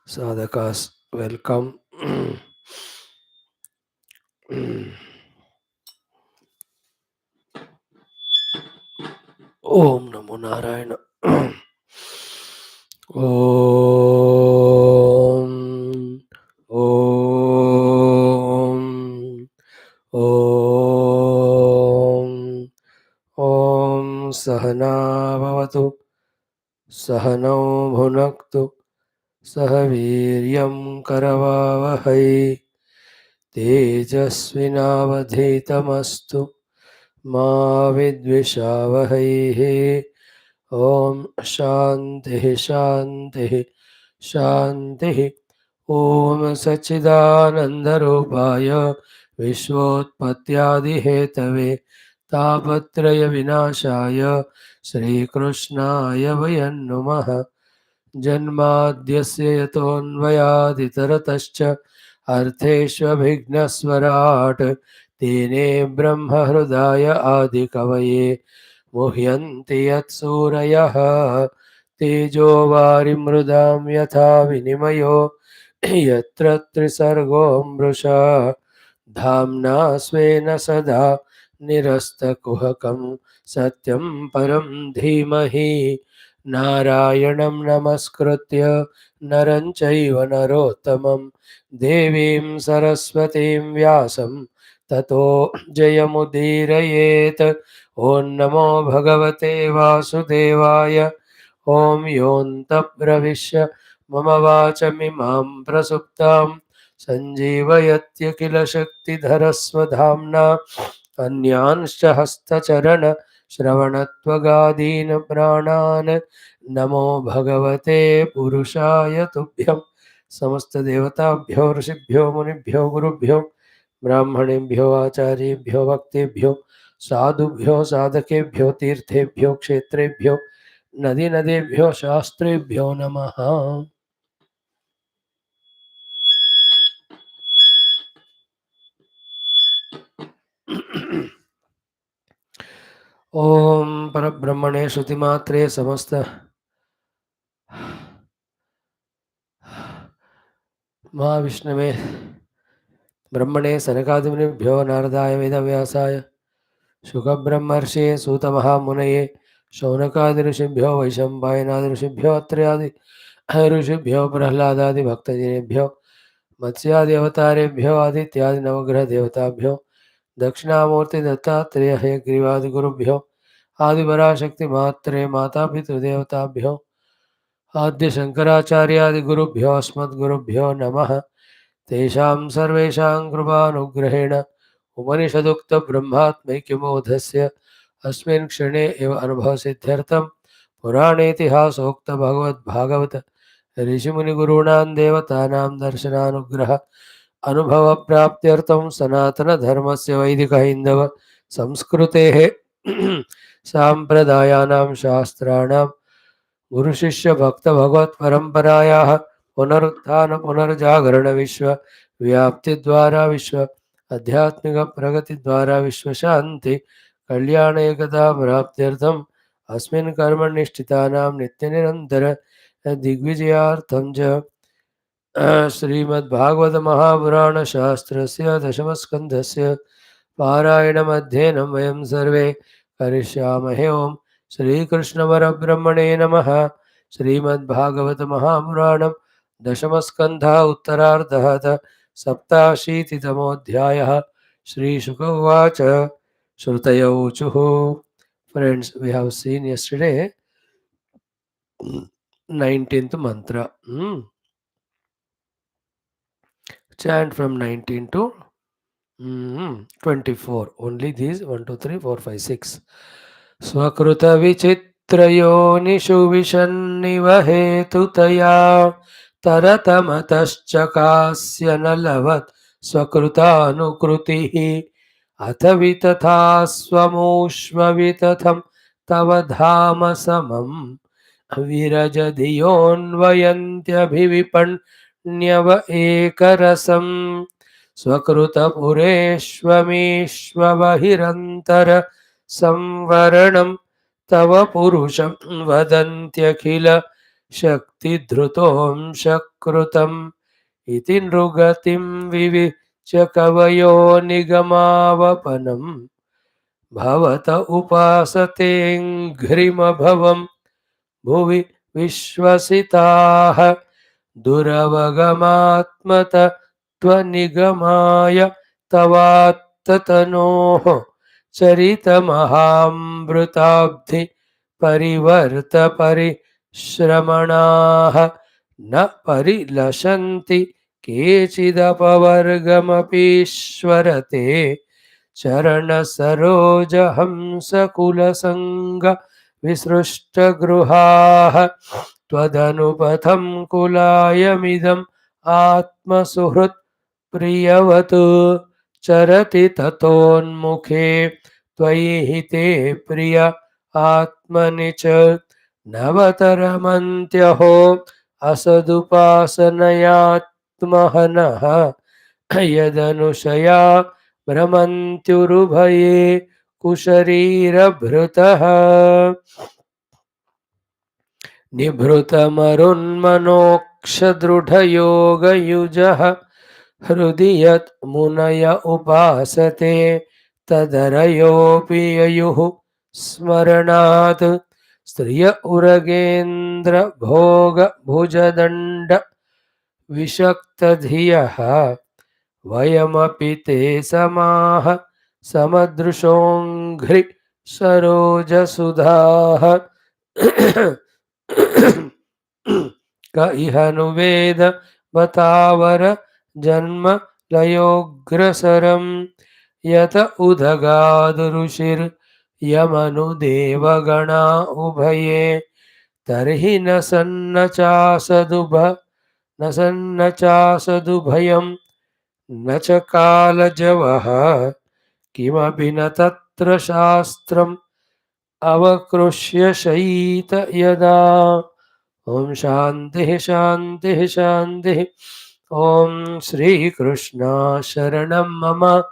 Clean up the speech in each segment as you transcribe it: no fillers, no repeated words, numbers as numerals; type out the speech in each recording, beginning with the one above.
Sadhakas, welcome. Om Namo Narayana. Om Om Om Om Sahana Bhavatu Sahano Bhunaktu Sahaviryam Karavavahai Tejasvinavadhitamastu मा विद्विषावहैः ॐ शान्तिः शान्तिः शान्तिः ॐ सच्चिदानन्दरूपाय विश्वोत्पत्त्यादिहेतवे तापत्रयविनाशाय श्रीकृष्णाय वयं नुमः जन्माद्यस्य यतोऽन्वयादितरतश्च अर्थेष्वभिघ्नस्वराट् तेने ब्रह्महृदाय आदिकवये मुह्यन्ति यत्सूरयः तेजो वारिमृदां यथा विनिमयो यत्र त्रिसर्गो मृषा धाम्ना स्वेन सदा निरस्तकुहकं सत्यं परं धीमहि नारायणं नमस्कृत्य नरं चैव नरोत्तमं देवीं सरस्वतीं व्यासं ततो जयमुदीरयेत् ॐ नमो भगवते वासुदेवाय ॐ योऽन्तः प्रविश्य मम वाचमिमां प्रसुप्तां सञ्जीवयत्य शक्तिधरस्वधाम्ना अन्यांश्च हस्तचरण श्रवणत्वगादीन् प्राणान् नमो भगवते पुरुषाय तुभ्यं समस्त देवताभ्यो ऋषिभ्यो मुनिभ्यो गुरुभ्यो ब्राह्मणेभ्यो आचार्येभ्यो भक्तेभ्यो साधुभ्यो साधकेभ्यो तीर्थेभ्यो क्षेत्रेभ्यो नदी नदेभ्यो शास्त्रेभ्यो नमः। ओम परब्रह्मणे श्रुतिमात्रे समस्त महाविष्णवे ब्रह्मणे सनकादिमुनिभ्यो नारदाय वेदव्यासाय शुकब्रह्मर्षे सूतमहामुनये शौनकादिऋषिभ्यो वैशम्पायनादिऋषिभ्यो अत्र्यादि ऋषिभ्यो प्रह्लादादि भक्तजनेभ्यो मत्स्यादि अवतारेभ्यो आदित्यादि नवग्रह देवताभ्यो दक्षिणामूर्ति दत्तात्रेय हयग्रीवादिगुरुभ्यो आदिपराशक्ति मात्रे माता पितृदेवताभ्यो आद्य शंकराचार्यादिगुरुभ्यो अस्मद्गुरुभ्यो नमः। तेषां सर्वेषां कृपानुग्रहेण उपनिषदुक्त ब्रह्मात्मैक्यबोधस्य अस्मिन् क्षणे एव अनुभवसिद्ध्यर्थं पुराणेतिहासोक्त भगवद्भागवत ऋषिमुनिगुरूणां देवतानां दर्शनानुग्रह अनुभवप्राप्त्यर्थं सनातनधर्मस्य वैदिकहैन्दव संस्कृतेः साम्प्रदायानां शास्त्राणां गुरुशिष्य भक्त भगवत परंपरायाः पुनरुत्थान पुनर्जागरण विश्व व्याप्ति द्वारा विश्व आध्यात्मिक प्रगति द्वारा विश्व शांति कल्याण एकता प्राप्त्यर्थम अस्मिन् कर्मनिष्ठितानां नित्य निरंतर दिग्विजयार्थं च श्रीमद्भागवत महापुराण शास्त्रस्य दशमस्कन्धस्य पारायणमध्ययनं वयं सर्वे करिष्यामहे। ओम श्रीकृष्णपरब्रह्मणे नमः। श्रीमद्भागवत महापुराणं दशमस्कन्धः उत्तरार्धः सप्ताशीतितमोऽध्यायः। श्रीशुक उवाच श्रुतयो ऊचुः। Friends, we have seen yesterday 19th mantra. Chant from 19 to 24. Only these 1, 2, 3, 4, 5, 6. स्वकृत विचित्रयोनिषु विशन्निव हेतुतया तरतमतश्चकास्य न लभत् स्वकृतानुकृतिः अथ वितथा स्वमूष्मवितथं तव धाम समम् विरजधियोऽन्वयन्त्यभिविपण्यव एकरसम् स्वकृतपुरेष्वमीष्वबहिरन्तर संवरणं तव पुरुषं वदन्त्यखिल शक्तिधृतोऽंशकृतम् इति नृगतिं विविच्य कवयो निगमावपनम् भवत उपासतेऽङ्घ्रिमभवम् भुवि विश्वसिताः दुरवगमात्मतत्त्वनिगमाय तवात्ततनोः चरितमहामृताब्धि परिवर्त परिश्रमणाः न परिलशन्ति केचिदपवर्गमपीश्वरते चरणसरोजहंसकुलसङ्ग विसृष्टगृहाः त्वदनुपथं कुलायमिदम् आत्मसुहृत् प्रियवत् चरति ततोन्मुखे त्वयि हिते प्रिय आत्मनि च नवतरमन्त्यहो असदुपासनयात्महनः यदनुशया भ्रमन्त्युरुभये कुशरीरभृतः निभृतमरुन्मनोक्षदृढयोगयुजः हृदि यत् मुनय उपासते तदरयोऽपि ययुः स्मरणात् स्त्रिय उरगेन्द्र भोग भुजदण्ड विषक्तधियः वयमपि ते समाः समदृशोऽङ्घ्रि सरोजसुधाः क इह नु वेद बतावर जन्म लयोग्रसरम् यत उदगादऋषिर्यमनुदेवगणा उभये तर्हि न सन्न चासदुभयम् न च कालजवः किमपि न तत्र शास्त्रम् अवकृष्य शयीत यदा ओम शांति शांति शांति। ओम श्री कृष्ण शरणं मम,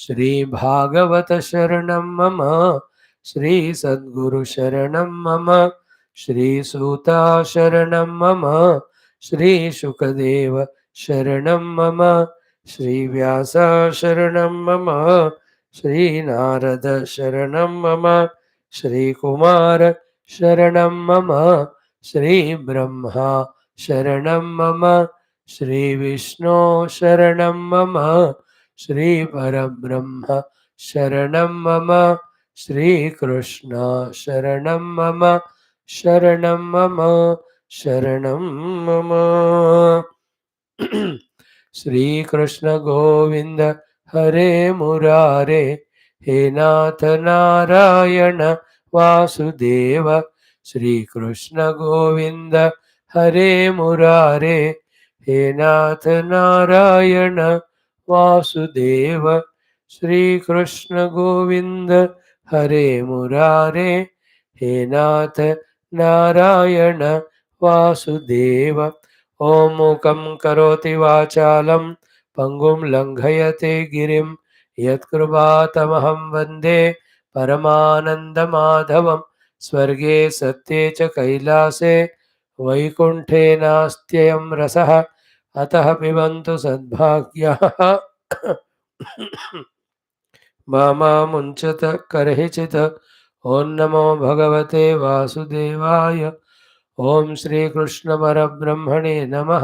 श्री भागवत शरणं मम, श्री सद्गुरु शरणं मम, श्री सूता शरणं मम, श्री शुकदेव शरणं मम, श्री व्यास शरणं मम, श्री नारद शरणं मम, श्री कुमार शरणं मम, श्री ब्रह्मा शरणं मम, श्री विष्णु शरणं मम, श्री परब्रह्म शरणं मम, श्री कृष्ण शरणं मम, शरणं मम, शरणं मम। श्री कृष्ण गोविंद हरे मुरारे, हे नाथ नारायण वासुदेव, श्री कृष्ण गोविंद हरे मुरारे, हे नाथ नारायण वासुदेव, श्री कृष्ण गोविंद हरे मुरारे, हे नाथ नारायण वासुदेव। ओम मूकं करोति वाचालं पंगुं लंघयते गिरिं यत्कृपातमहं वन्दे परमानन्दमाधवं। स्वर्गे सत्ये च कैलासे वैकुण्ठे नास्त्ययं रसः, अतः पिबन्तु सद्भाग्याः मामा मुञ्चत करहिचित्। ॐ नमो भगवते वासुदेवाय। ओम श्री कृष्ण परब्रह्मणे नमः।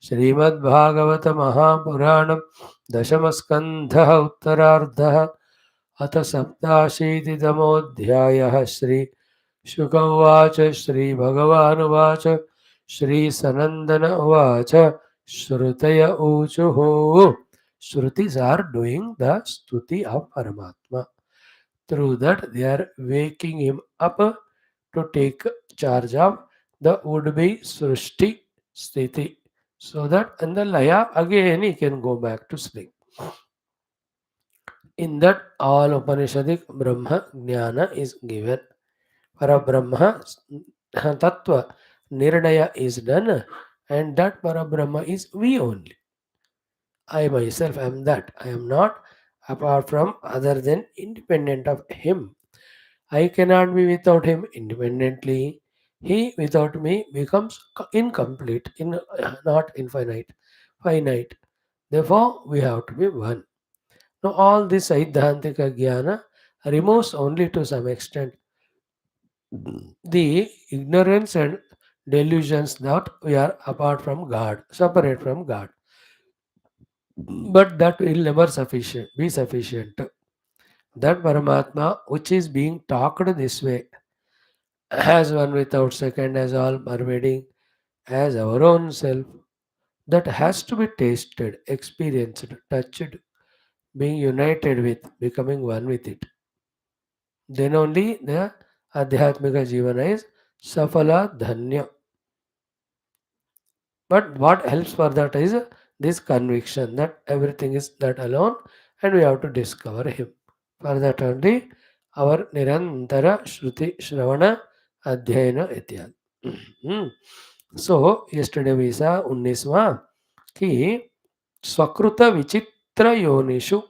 श्रीमद्भागवत महापुराण दशम स्कंधः उत्तरार्धः अथ सप्ताशीतितमोऽध्यायः। श्री शुक उवाच श्री भगवानुवाच श्री सनंदन उवाच श्रुतय ऊचुः। Shrutis are doing the stuti of Paramatma. Through that they are waking him up to take charge of the would-be Srishti Sthiti. So that in the Laya again he can go back to sleep. In that all Upanishadic Brahma Jnana is given. Parabrahma Tattva Nirnaya is done, and that Parabrahma is we only. I myself am that. I am not apart from other than independent of him. I cannot be without him independently. He without me becomes incomplete, not infinite, finite. Therefore, we have to be one. Now, all this Siddhantika Jnana removes only to some extent the ignorance and delusions that we are apart from God, separate from God. But that will never be sufficient. That Paramatma, which is being talked this way, as one without second, as all pervading, as our own self, that has to be tasted, experienced, touched, being united with, becoming one with it. Then only the Adhyatmika Jivana is Safala Dhanya. But what helps for that is this conviction that everything is that alone and we have to discover Him. For that only our Nirantara Shruti Shravana Adhyayana Ityad. Hmm. So, yesterday we saw 19वां कि स्वकृत विचित्र योनिषु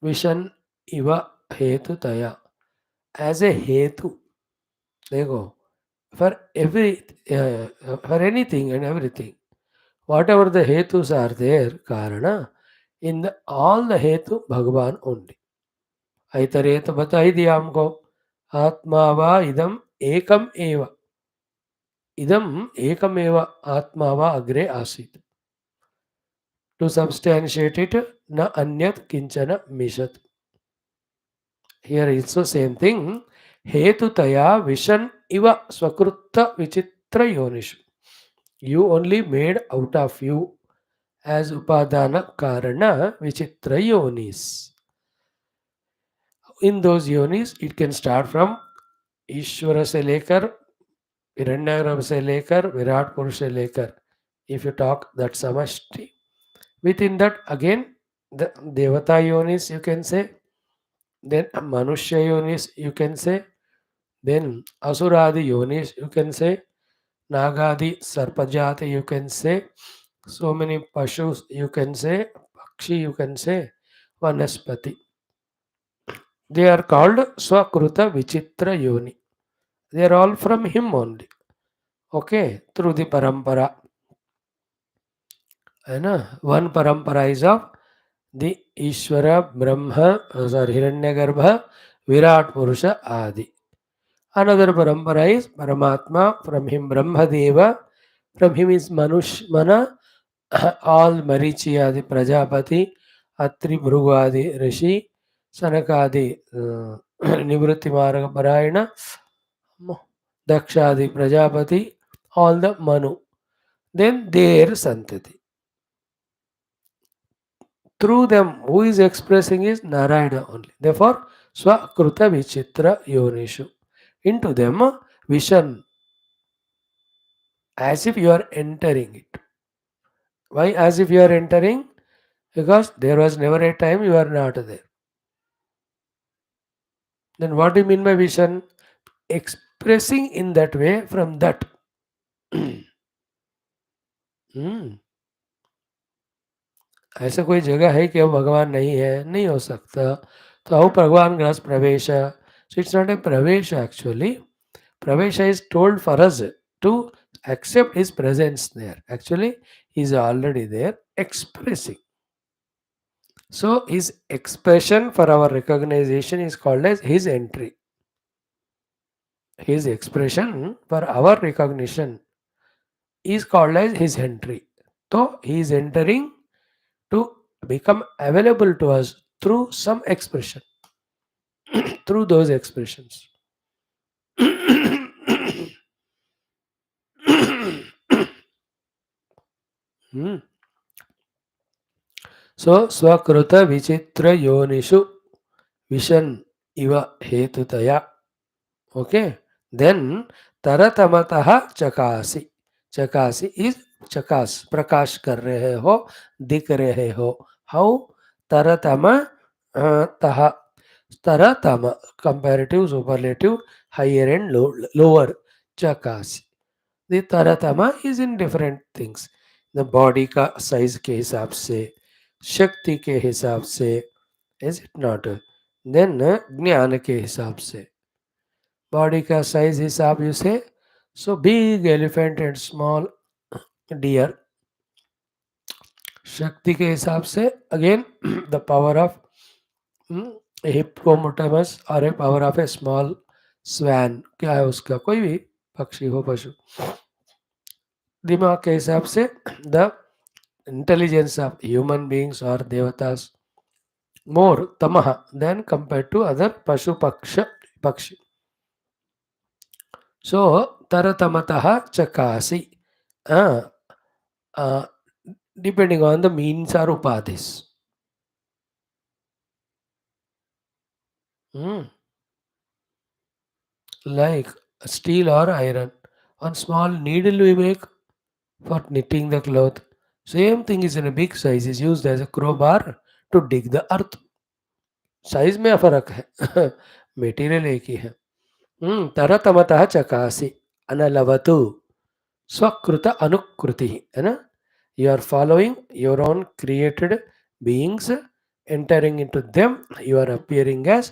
vision इव हेतुतया as a hetu. देखो, for for anything and everything. Whatever the hetus are there, karana, in all the hetu, Bhagavan only. Aitare तो बता ही दिया हमको आत्मा वा इदम एकम एव इदम एकम एव आत्मा वा अग्रे आसीत to substantiate it na anyat kinchana mishat. Here also same thing. Hetutaya vishan iva swakrutta vichitra yonishu. You only made out of you as upadana karana vichitra yonis. In those yonis, it can start from ईश्वर से लेकर हिरण्यगर्भ से लेकर विराट पुरुष से लेकर. If you talk that samashti, within that again the devata yonis you can say, then manushya yonis you can say, then asuradi yonis you can say, nagadi sarpajati you can say, so many pashus you can say, pakshi you can say, vanaspati. They are called swakruta vichitra yoni. They are all from him only. Okay, through the parampara. One parampara is of the Ishvara, Brahma, Hiranyagarbha, Virat Purusha, Adi. Another parampara is Paramatma, from him Brahma Deva, from him is Mana, all Marichi Adi, Prajapati, Atri Bhrugu Adi, Rishi, Sanakadi, Nivrutti Marga Parayana, Dakshadi, Prajapati, all the Manu. Then their Santati. Through them, who is expressing is Narayana only. Therefore, Swakruta Vichitra Yonishu. Into them, vision, as if you are entering it. Why as if you are entering? Because there was never a time you are not there. Then what do you mean by vision? Expressing in that way from that. ऐसा कोई जगह है कि अब भगवान नहीं है, नहीं हो सकता. तो how भगवान ग्रस प्रवेश? So it's not a pravesh actually. Pravesha is told for us to accept his presence there. Actually, he is already there expressing. So his expression for our recognition is called as his entry. His expression for our recognition is called as his entry. So he is entering to become available to us through some expression, through those expressions. Hmm. So swakruta vichitra yonishu vision iva hetutaya. Okay. Then taratamataha chakasi. Chakasi is chakas. Prakash kar rahe ho, dik rahe ho. How? Taratama taha. Taratama, comparative, superlative, higher and lower. Chakasi. The taratama is in different things. The body का size के हिसाब से, शक्ति के हिसाब से, is it not? Then ज्ञान के हिसाब से. बॉडी का साइज हिसाब से, so big elephant and small deer. शक्ति के हिसाब से again the power of hippopotamus और a power of a small swan. क्या है उसका, कोई भी पक्षी हो, पशु. दिमाग के हिसाब से the intelligence of human beings और देवतास more tamaha than compared to other pashu paksha pakshi. So taratamataha chakasi. Uh, uh, Depending on the means or upadhis. Hmm. Like steel or iron. One small needle we make for knitting the cloth. Same thing is in a big size is used as a crowbar to dig the earth. Size में फर्क है material एक ही है. तरतमतः चकासी अनलवतु स्वकृत अनुकृति है ना. You are following your own created beings, entering into them. You are appearing as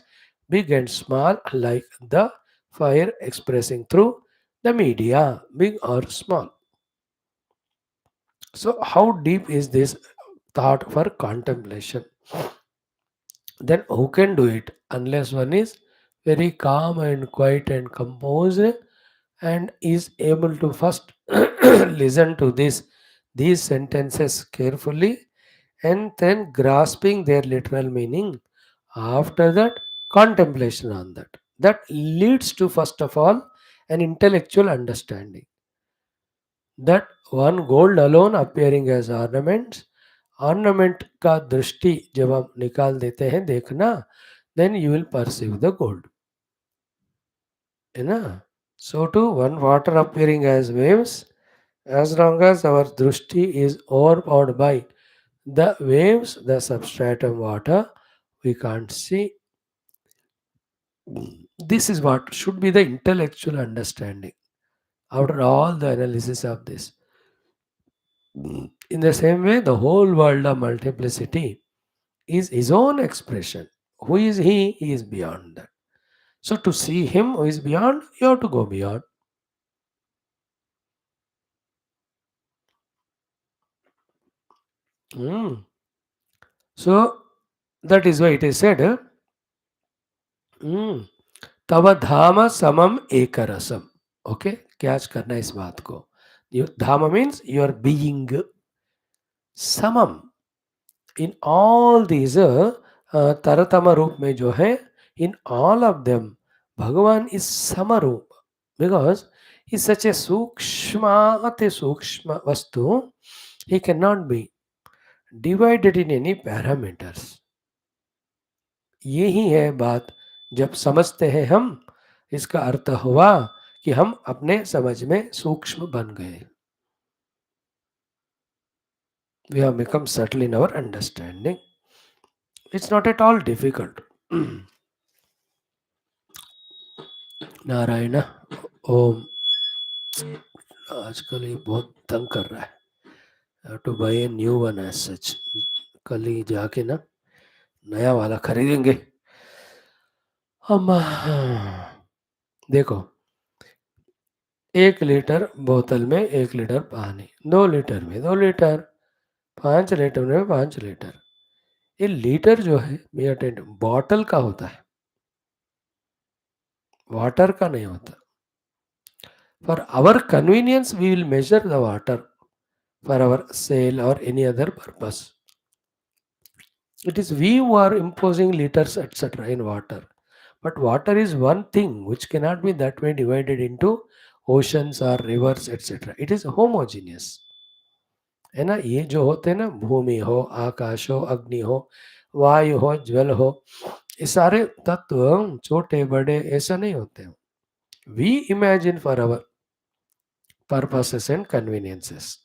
big and small, like the fire expressing through the media, big or small. So, how deep is this thought for contemplation? Then, who can do it unless one is very calm and quiet and composed and is able to first listen to these sentences carefully and then grasping their literal meaning. After that, contemplation on that. That leads to, first of all, an intellectual understanding. That one gold alone appearing as ornaments, ornament का दृष्टि जब आप निकाल देते हैं देखना, then you will perceive the gold. है ना? So too, one water appearing as waves, as long as our drishti is overpowered by the waves, the substratum water, we can't see. This is what should be the intellectual understanding after all the analysis of this. In the same way, the whole world of multiplicity is his own expression. Who is he? He is beyond that. So to see him who is beyond, you have to go beyond. Mm. So that is why it is said, mm, तव धाम समम एक रसम. Okay, catch करना इस बात को. धाम means your being समम in all these तरतम रूप में जो है, इन ऑल ऑफ देम भगवान इज समरूप बिकॉज ही सच ए सूक्ष्म अति सूक्ष्म वस्तु. He can not be divided in any parameters. यही है बात. जब समझते हैं हम, इसका अर्थ हुआ कि हम अपने समझ में सूक्ष्म बन गए. We have become subtle in our understanding. It's not at all difficult. Narayan ओम. आजकल ये बहुत तंग कर रहा है. To buy a new one as such. कल ही जाके ना नया वाला खरीदेंगे हम. देखो, 1 लीटर बोतल में 1 लीटर पानी, 2 लीटर में 2 लीटर, 5 लीटर में 5 लीटर. ये लीटर जो है बॉटल का होता है, वाटर का नहीं होता. For our convenience we will measure the water for our sale और any other purpose. It is we who are imposing liters etc. in water. But water is one thing which cannot be that way divided into oceans or rivers etc. It is homogeneous. है ना. ये जो होते हैं ना, भूमि हो, आकाश हो, अग्नि हो, वायु हो, जल हो, ये सारे तत्व छोटे बड़े ऐसा नहीं होते हैं. We imagine for our purposes and conveniences.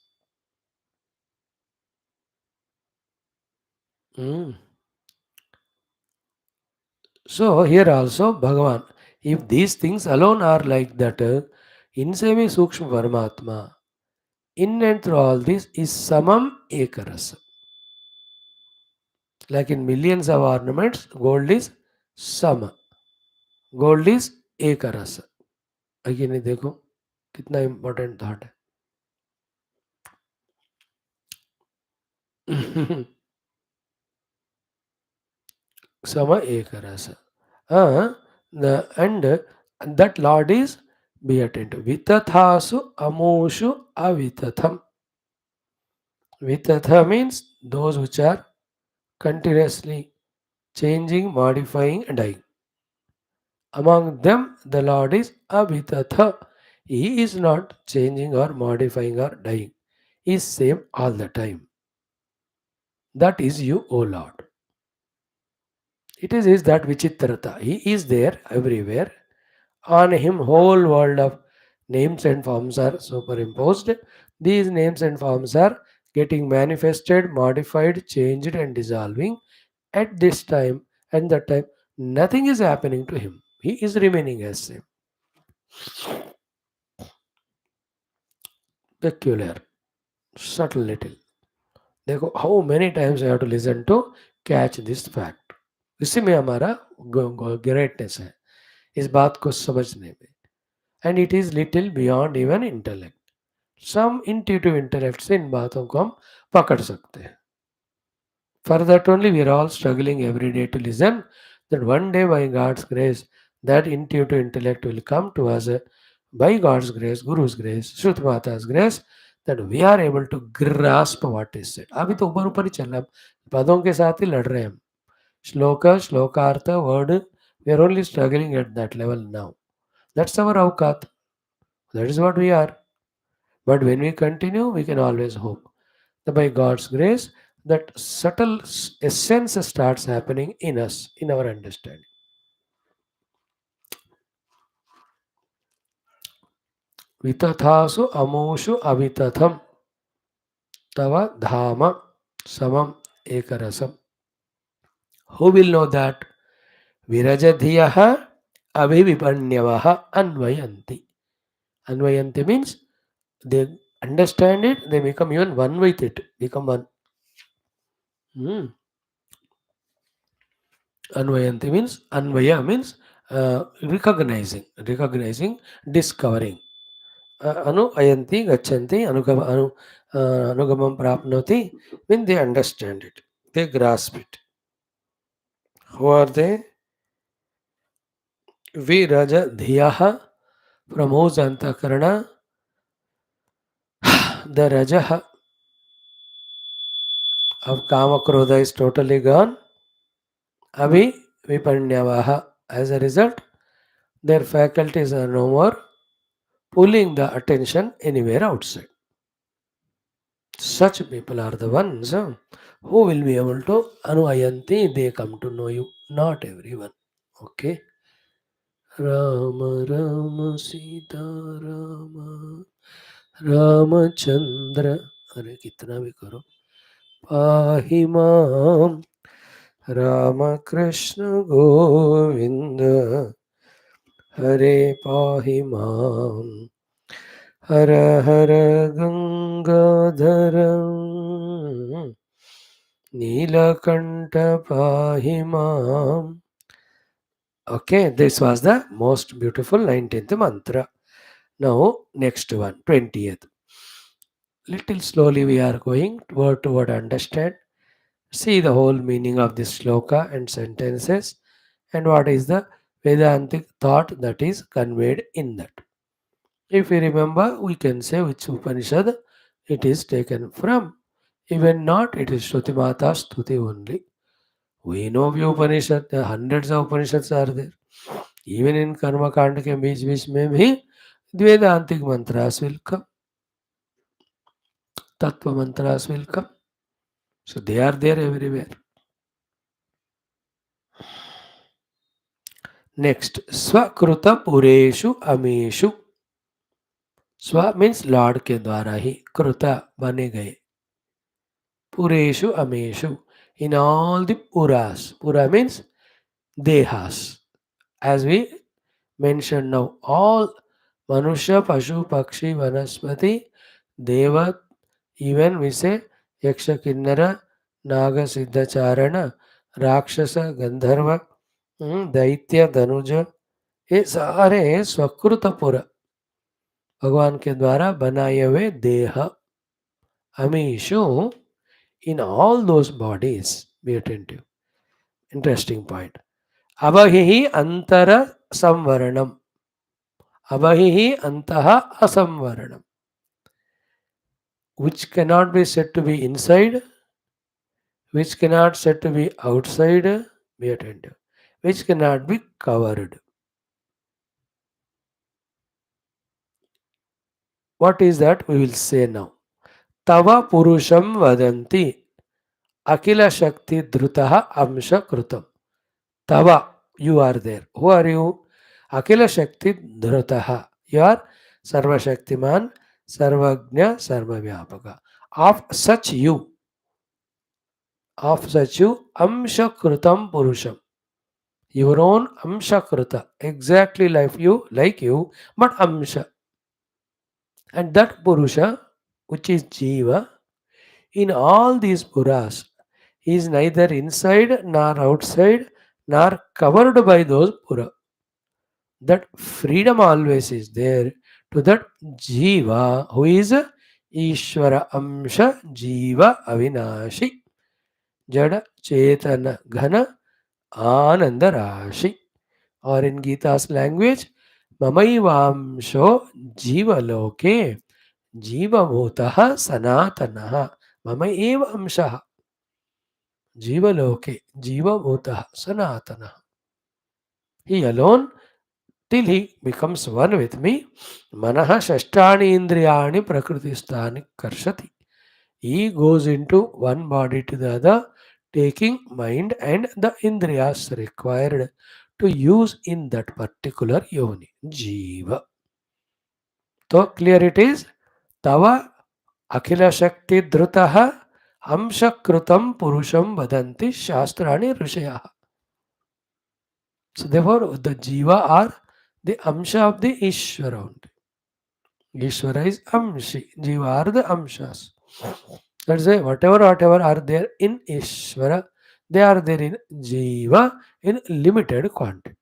So here also Bhagavan, if these things alone are like that, इनसे भी सूक्ष्म परमात्मा, in and through all this is samam ekarasa. Like in millions of ornaments, gold is sama. Gold is एक रस। आगे नहीं देखो कितना इंपॉर्टेंट थॉट है। सम एक रस। And that Lord is, be attentive. Vitathasu amushu avitatham. Vitatha means those which are continuously changing, modifying, and dying. Among them, the Lord is avitatha. He is not changing or modifying or dying. He is same all the time. That is you, O Lord. It is that vichitrata. He is there everywhere. On him, whole world of names and forms are superimposed. These names and forms are getting manifested, modified, changed, and dissolving at this time and that time. Nothing is happening to him. He is remaining as same. Peculiar, subtle little. देखो how many times I have to listen to catch this fact. इसी में हमारा greatness है इस बात को समझने में. And it is little beyond even intellect. Some intuitive intellect से इन बातों को हम पकड़ सकते हैं. For that only we are all struggling every day to listen that one day by God's grace that intuitive intellect will come to us by God's grace, Guru's grace, Shruti Mata's grace, that we are able to grasp what is said. अभी तो ऊपर ऊपर ही चल रहा है, पदों के साथ ही लड़ रहे हैं हम. Shloka श्लोकार्थ word, we are only struggling at that level now. That's our avkat. That is what we are. But when we continue, we can always hope that by God's grace, that subtle essence starts happening in us, in our understanding. Vitathasu amoshu avitatham tava dhama samam ekarasam. Who will know that? Virajadhiyaha abhivipanyavaha anvayanti. Anvayanti means they understand it, they become even one with it, become one. Anvayanti means, Anvaya means recognizing, discovering. Anu ayanti, gachanti, anugamam prapnoti, when they understand it, they grasp it. Who are they? Viraja dhiyaha, from whose antakarana, the rajaha of kama krodha is totally gone. Abhi vipanyavaha. As a result, their faculties are no more pulling the attention anywhere outside. Such people are the ones who will be able to anuayanti, they come to know you, not everyone. Okay. Rama Rama Sita Rama Ramachandra. अरे कितना भी करो. पाहि माम Rama Krishna Govinda Hare पाहि माम Hara Hara Gangadharam Nilakanta Pahimam. Okay, this was the most beautiful 19th mantra. Now, next one, 20th. Little slowly we are going word to word understand. See the whole meaning of this sloka and sentences and what is the Vedantic thought that is conveyed in that. If we remember, we can say which Upanishad it is taken from. Even not, it is Shruti Mata Stuti only. We know the Upanishad, the hundreds of Upanishads are there. Even in Karma Kanda के बीच बीच में भी Vedantic mantras will come. Tattva mantras will come. So they are there everywhere. Next, Swakruta Pureshu Ameshu. Swa means Lord के द्वारा ही, कृता बने गए. Pureshu Ameshu. In all the Puras. Pura means Dehas. As we mentioned now, all Manusha, Pashu, Pakshi, Vanaspati, Deva, even we say Yaksha, Kinnara, Naga, Siddhacharana, Rakshasa, Gandharva, Daitya, Danuja, ये सारे स्वकृतपुर भगवान के द्वारा बनाए हुए देह अमीशु in all those bodies. Be attentive. Interesting point. Abahihi antara samvaranam. Abahihi antaha asamvaranam. Which cannot be said to be inside, which cannot said to be outside. Be attentive. Which cannot be covered. What is that? We will say now. Tava purusham vadanti akila shakti drutaha amsha krutam. Tava, you are there. Who are you? Akila Shakti Dhrutaha. You are Sarva Shaktiman, Sarvagnya, Sarvavyapaka. Of such you, Amsha Krutam Purusham. Your own Amsha Kruta. Exactly like you, but Amsha. And that Purusha, which is Jiva, in all these Puras, is neither inside nor outside nor covered by those Pura. That freedom always is there to that Jiva who is Ishvara Amsha Jiva Avinashi Jada Chetana Ghana Ananda Rashi, or in Gita's language Mamaivamsho Jiva Loke Jiva Bhutaha Sanatanaha Mamaeva Amshaha Jiva Loke Jiva Bhutaha Sanatanaha. He alone, till he becomes one with me, manaha shashtani indriyani prakritistani karshati. He goes into one body to the other, taking mind and the indriyas required to use in that particular yoni, jiva. So clear it is, tava akhila shakti drutaha amsha krutam purusham vadanti shastrani rishyaha. So therefore the jiva are the amsha of the Ishvara only. Ishvara is amshi, jiva are the amshas. That's why whatever are there in Ishvara, they are there in jiva in limited quantity.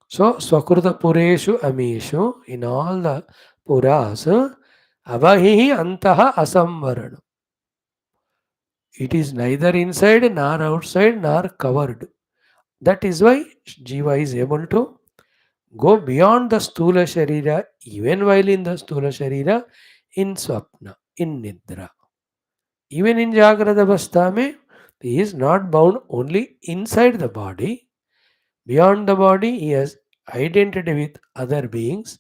So Swakruta Pureshu Amishu, in all the Puras, Avahihi Antaha Asamvarana. It is neither inside nor outside nor covered. That is why jiva is able to go beyond the Stula Sharira, even while in the Stula Sharira, in Swapna, in Nidra. Even in Jagrada Avastha, he is not bound only inside the body. Beyond the body, he has identity with other beings,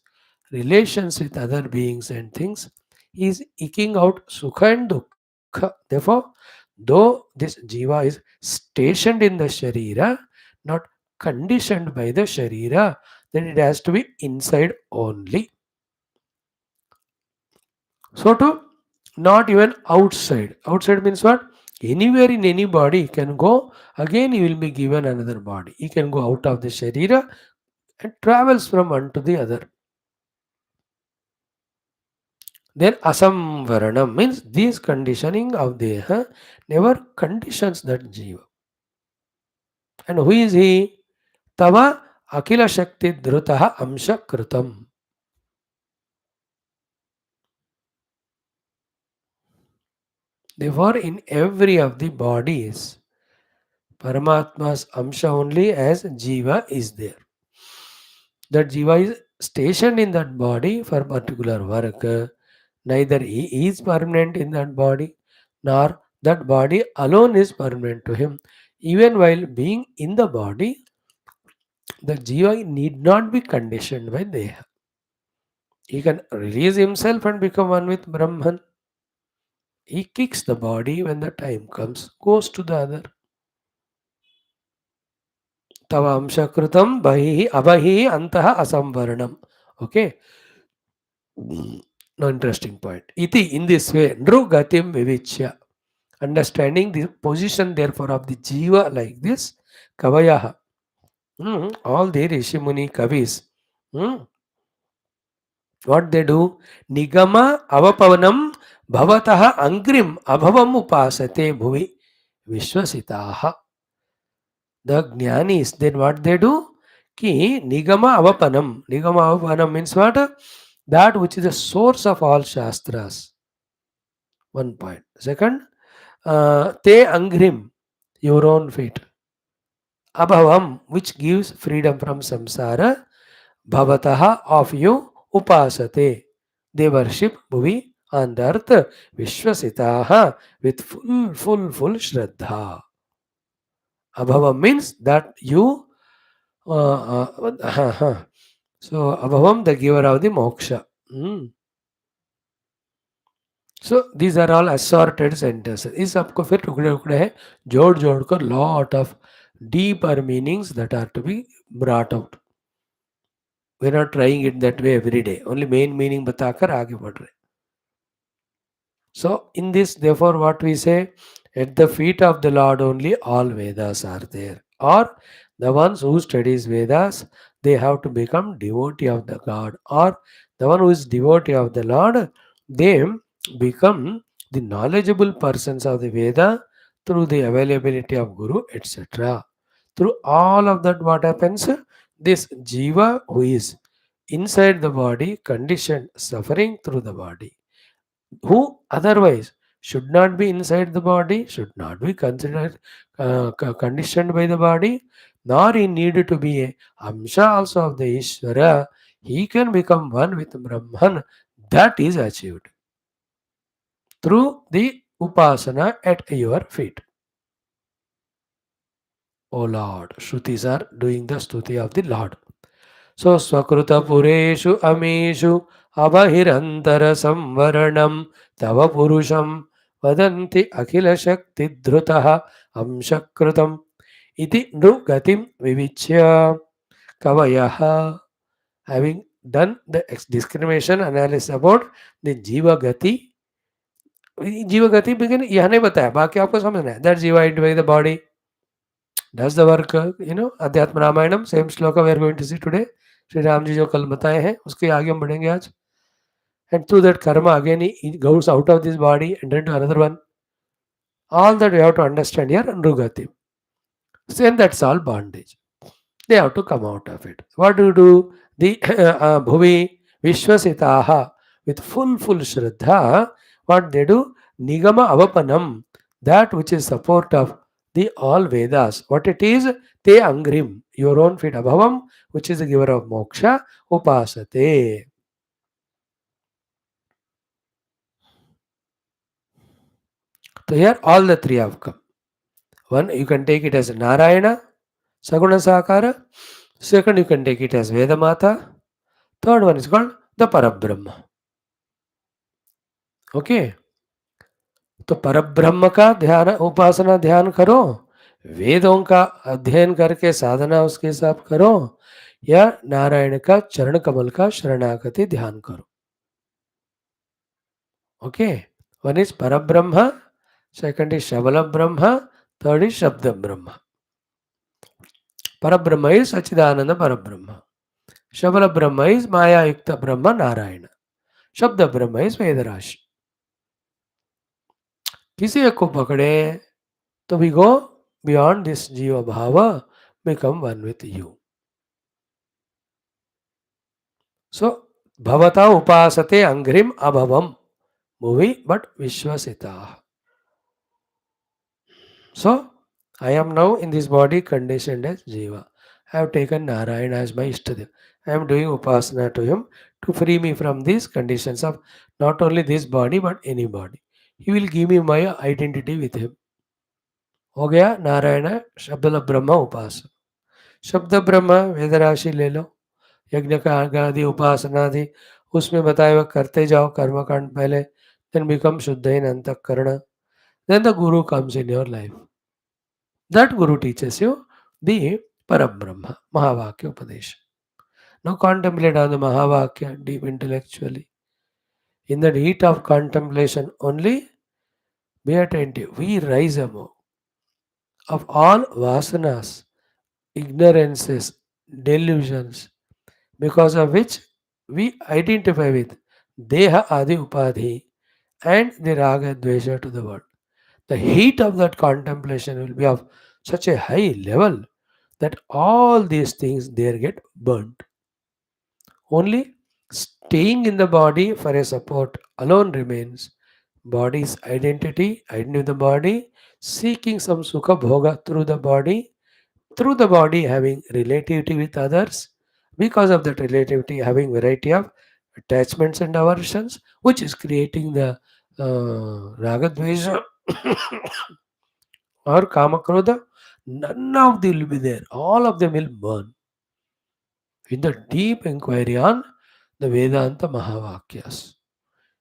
relations with other beings and things. He is eking out Sukha and Dukkha. Therefore, though this Jiva is stationed in the Sharira, not conditioned by the Sharira, then it has to be inside only. So to not even outside. Outside means what? Anywhere in any body he can go, again he will be given another body. He can go out of the Sharira and travels from one to the other. Then asamvaranam means this conditioning of deha never conditions that jiva. And who is he? Tava akila shakti drutaha amsha kritam. Therefore, in every of the bodies, Paramatma's amsha only as jiva is there. That jiva is stationed in that body for particular work. Neither he is permanent in that body, nor that body alone is permanent to him. Even while being in the body, the jiva need not be conditioned by deha. He can release himself and become one with Brahman. He kicks the body when the time comes, goes to the other. Tava amsha krutam bahihi abahihi antaha asamvarnam. Okay. No interesting point. Iti, in this way, Nru Gatim Vivichya. Understanding the position therefore of the jiva like this, Kavayaha. All the Rishi Muni Kavis. What they do? Nigama avapavanam bhavataha angrim abhavam upasate bhuvi vishwasitaha. The jnanis, then what they do? Ki nigama avapanam. Nigama avapanam means what? That which is the source of all Shastras. One point. Second, te angrim, your own feet. Abhavam, which gives freedom from samsara. Bhavataha, of you. Upasate, they worship bhuvi on the earth. Vishwasitaha, with full shraddha. Abhavam means that you. So, Abhavam, the giver of the moksha. Hmm. So these are all assorted sentences. इस सबको फिर टुकड़े टुकड़े है जोड़ जोड़ कर lot of deeper meanings that are to be brought out. We are not trying it that way every day. Only main meaning बताकर आगे बढ़ रहे. So in this, therefore, what we say, at the feet of the Lord only all Vedas are there. Or the ones who studies Vedas, they have to become devotee of the God. Or the one who is devotee of the Lord, they become the knowledgeable persons of the Veda through the availability of Guru, etc. Through all of that, what happens? This Jiva who is inside the body, conditioned, suffering through the body, who otherwise should not be inside the body, should not be considered conditioned by the body, nor he needed to be a Amsha also of the Ishvara, he can become one with Brahman. That is achieved through the Upasana at your feet. O Lord, Shrutis are doing the Stuti of the Lord. So Swakruta Pureshu Amishu Abahirantara Samvaranam Tava Purusham Vadanti Akhila Shakti Dhrutaha Amshakrutam Iti Nrugatim Vivichya Kavayaha. Having done the discrimination analysis about the Jiva Gati, Jiva Gati begin यह नहीं बताया, बाकी आपको समझना है. That Jiva into the body does the work, Adhyatma Ramayanam same shloka we are going to see today. Shri Ram ji जो कल बताए हैं उसके आगे हम बढ़ेंगे आज. And through that karma again he goes out of this body and into another one. All that we have to understand here, Nrugati. Then that's all bondage. They have to come out of it. What do? The Bhuvi Vishwasitaha, with full Shraddha, what they do? Nigama Avapanam, that which is support of the all Vedas. What it is? Te Angrim, your own feet. Abhavam, which is the giver of moksha. Upasate. So here all the three have come. One, you can take it as Narayana, Saguna Sakara. Second, you can take it as Vedamata. Third one is called the Parabrahma. Okay. तो परब्रह्म का ध्यान, उपासना ध्यान करो, वेदों का अध्ययन करके साधना उसके हिसाब करो, या नारायण का चरण कमल का शरणागति ध्यान करो. ओके. वन इज परब्रह्म, second is शबल Brahma, third is शब्द ब्रह्म. परब्रह्म इज सच्चिदानंद परब्रह्म, शबल ब्रह्म इज माया युक्त ब्रह्म नारायण, शब्द ब्रह्म इज वेदराशि. किसी एक को पकड़े तो वी गो बियॉन्ड दिस जीव भाव, बिकम वन विथ यू. सो भवता उपासते अंघ्रिम अभवम भुवि but विश्वसिता. So I am now in this body conditioned as Jiva. I have taken Narayana as my Ishtadev. I am doing upasana to him to free me from these conditions of not only this body but any body. He will give me my identity with him. हो गया नारायण शब्द ब्रह्म उपासना. शब्द ब्रह्म वेदराशि ले लो, यज्ञ का आदि उपासना आदि उसमें बताए हुए करते जाओ कर्मकांड पहले. देन बिकम शुद्ध इन अंतःकरण. Then the Guru comes in your life. That Guru teaches you the Parabrahma, Mahavakya Upadesha. Now contemplate on the Mahavakya deep intellectually. In the heat of contemplation only, be attentive. We rise above of all vasanas, ignorances, delusions, because of which we identify with Deha Adi Upadhi and the Raga Dvesha to the world. The heat of that contemplation will be of such a high level that all these things there get burnt. Only staying in the body for a support alone remains. Body's identity with the body, seeking some sukha bhoga through the body having relativity with others, because of that relativity having variety of attachments and aversions, which is creating the ragadvesha or kamakrodha. None of them will be there. All of them will burn. In the deep inquiry on the Vedanta Mahavakyas,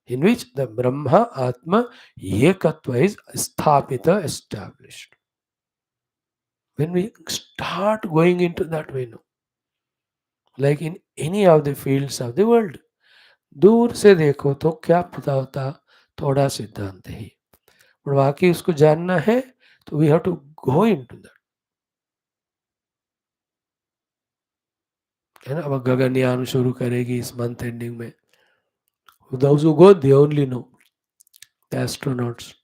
in which the Brahma Atma Ekatva is sthapita, established. When we start going into that way, no, like in any of the fields of the world, दूर से देखो तो क्या पता होता, थोड़ा सिद्धांत ही, और बाकी उसको जानना है तो we have to go into that, है ना. अब गगनयान शुरू करेगी इस मंथ एंडिंग में. Those who go, they only know. The astronauts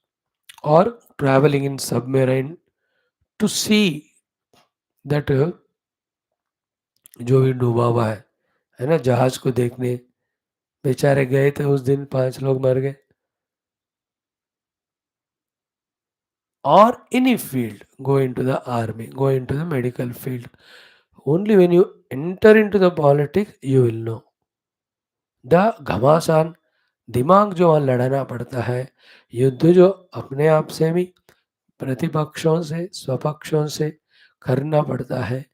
or traveling in submarine to see that जो भी डूबा हुआ है ना, जहाज को देखने बेचारे गए थे उस दिन, 5 लोग मर गए. Or any field, go into the army, go into the medical field. Only when you enter into the politics, you will know. The घमासान दिमाग जो वहाँ लड़ना पड़ता है, युद्ध जो अपने आप से भी प्रतिपक्षों से स्वपक्षों से करना पड़ता है.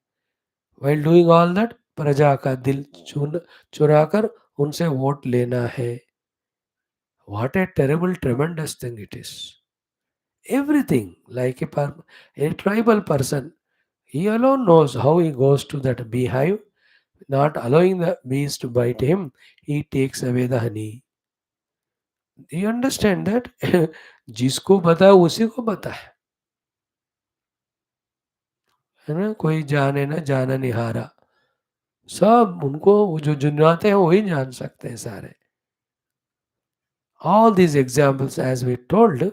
While doing all that, प्रजा का दिल चुरा कर उनसे वोट लेना है. What a terrible, tremendous thing it is. Everything, like a tribal person, he alone knows how he goes to that beehive, not allowing the bees to bite him, he takes away the honey. You understand that? जिसको पता है उसी को पता है ना. कोई जाने ना जाना निहारा, सब उनको जो जुनवाते हैं वही जान सकते हैं सारे. All these examples, as we told,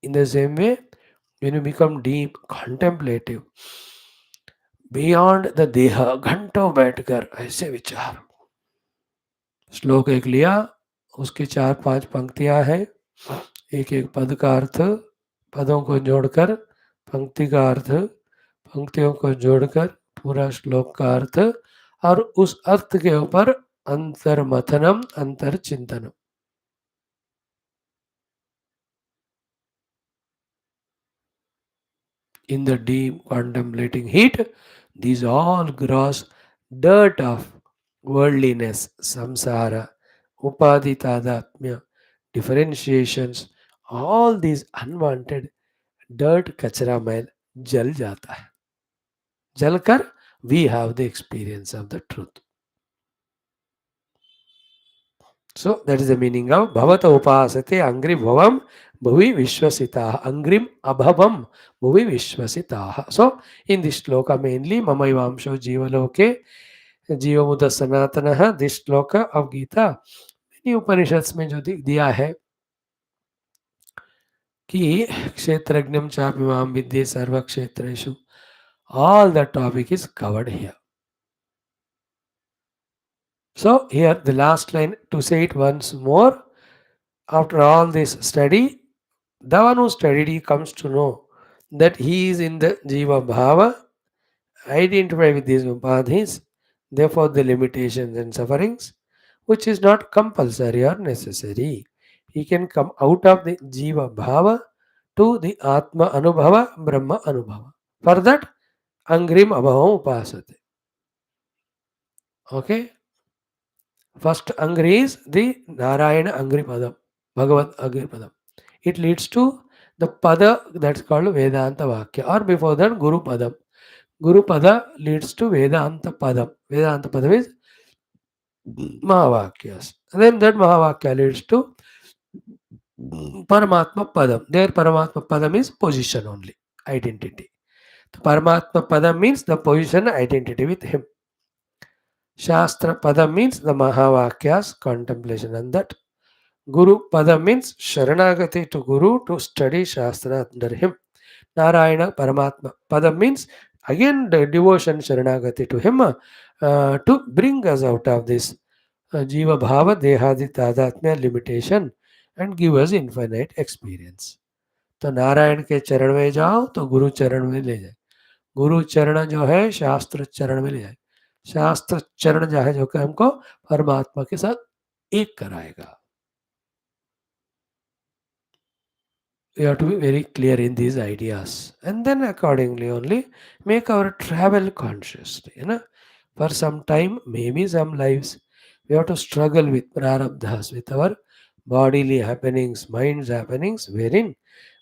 in the same way, when you become deep contemplative, beyond the deha, घंटों बैठकर ऐसे विचार. श्लोक एक लिया, उसकी 4-5 पंक्तियां हैं, एक एक पद का अर्थ, पदों को जोड़कर पंक्ति का अर्थ, पंक्तियों को जोड़कर पूरा श्लोक का अर्थ, और उस अर्थ के ऊपर अंतर्मथनम, अंतर चिंतनम. In the deep contemplating heat, these all gross dirt of worldliness, samsara, upadhi tadatmya, differentiations, all these unwanted dirt kachra mail jal jata hai. Jalkar, we have the experience of the truth. So that is the meaning of bhavata upasate angri bhavam bhuvi vishwasitaha, angrim abhavam bhuvi vishwasitaha. So in this shloka mainly mamayvamsho jivaloke जीवमुद सनातन, this shloka of Gita. मैंने उपनिषद्स में जो दिया है कि क्षेत्रज्ञम चापिमां विद्ये सर्व क्षेत्रेषु, all the topic is covered here. So here the last line, to say it once more, after all this study, the one who studied, he comes to know that he is in the jiva bhava, identify with these upadhis, therefore the limitations and sufferings, which is not compulsory or necessary. He can come out of the jiva bhava to the atma anubhava, brahma anubhava. For that, angrim abhavam upasate. Okay? First angri is the Narayana angri padam, Bhagavat angri padam. It leads to the pada that's called Vedanta Vakya, or before that Guru Padam. Guru Pada leads to Vedanta Padam. Vedanta Padam is Mahavakyas. And then that Mahavakya leads to Paramatma Padam. There Paramatma Padam is position only, identity. The Paramatma Padam means the position, identity with him. Shastra Padam means the Mahavakyas, contemplation on that. Guru Padam means Sharanagati to Guru to study Shastra under him. Narayana Paramatma Padam means Again, the devotion Sharanagati to him to bring us out of this Jiva Bhava Dehadi Tadatmya limitation and give us infinite experience. तो नारायण के चरण में जाओ तो गुरु चरण में ले जाए, गुरु चरण जो है शास्त्र चरण में ले जाए, शास्त्र चरण जो है जो कि हमको परमात्मा के साथ एक कराएगा. We have to be very clear in these ideas and then accordingly only make our travel consciously. For some time, maybe some lives, we have to struggle with prarabdhas, with our bodily happenings, mind's happenings, wherein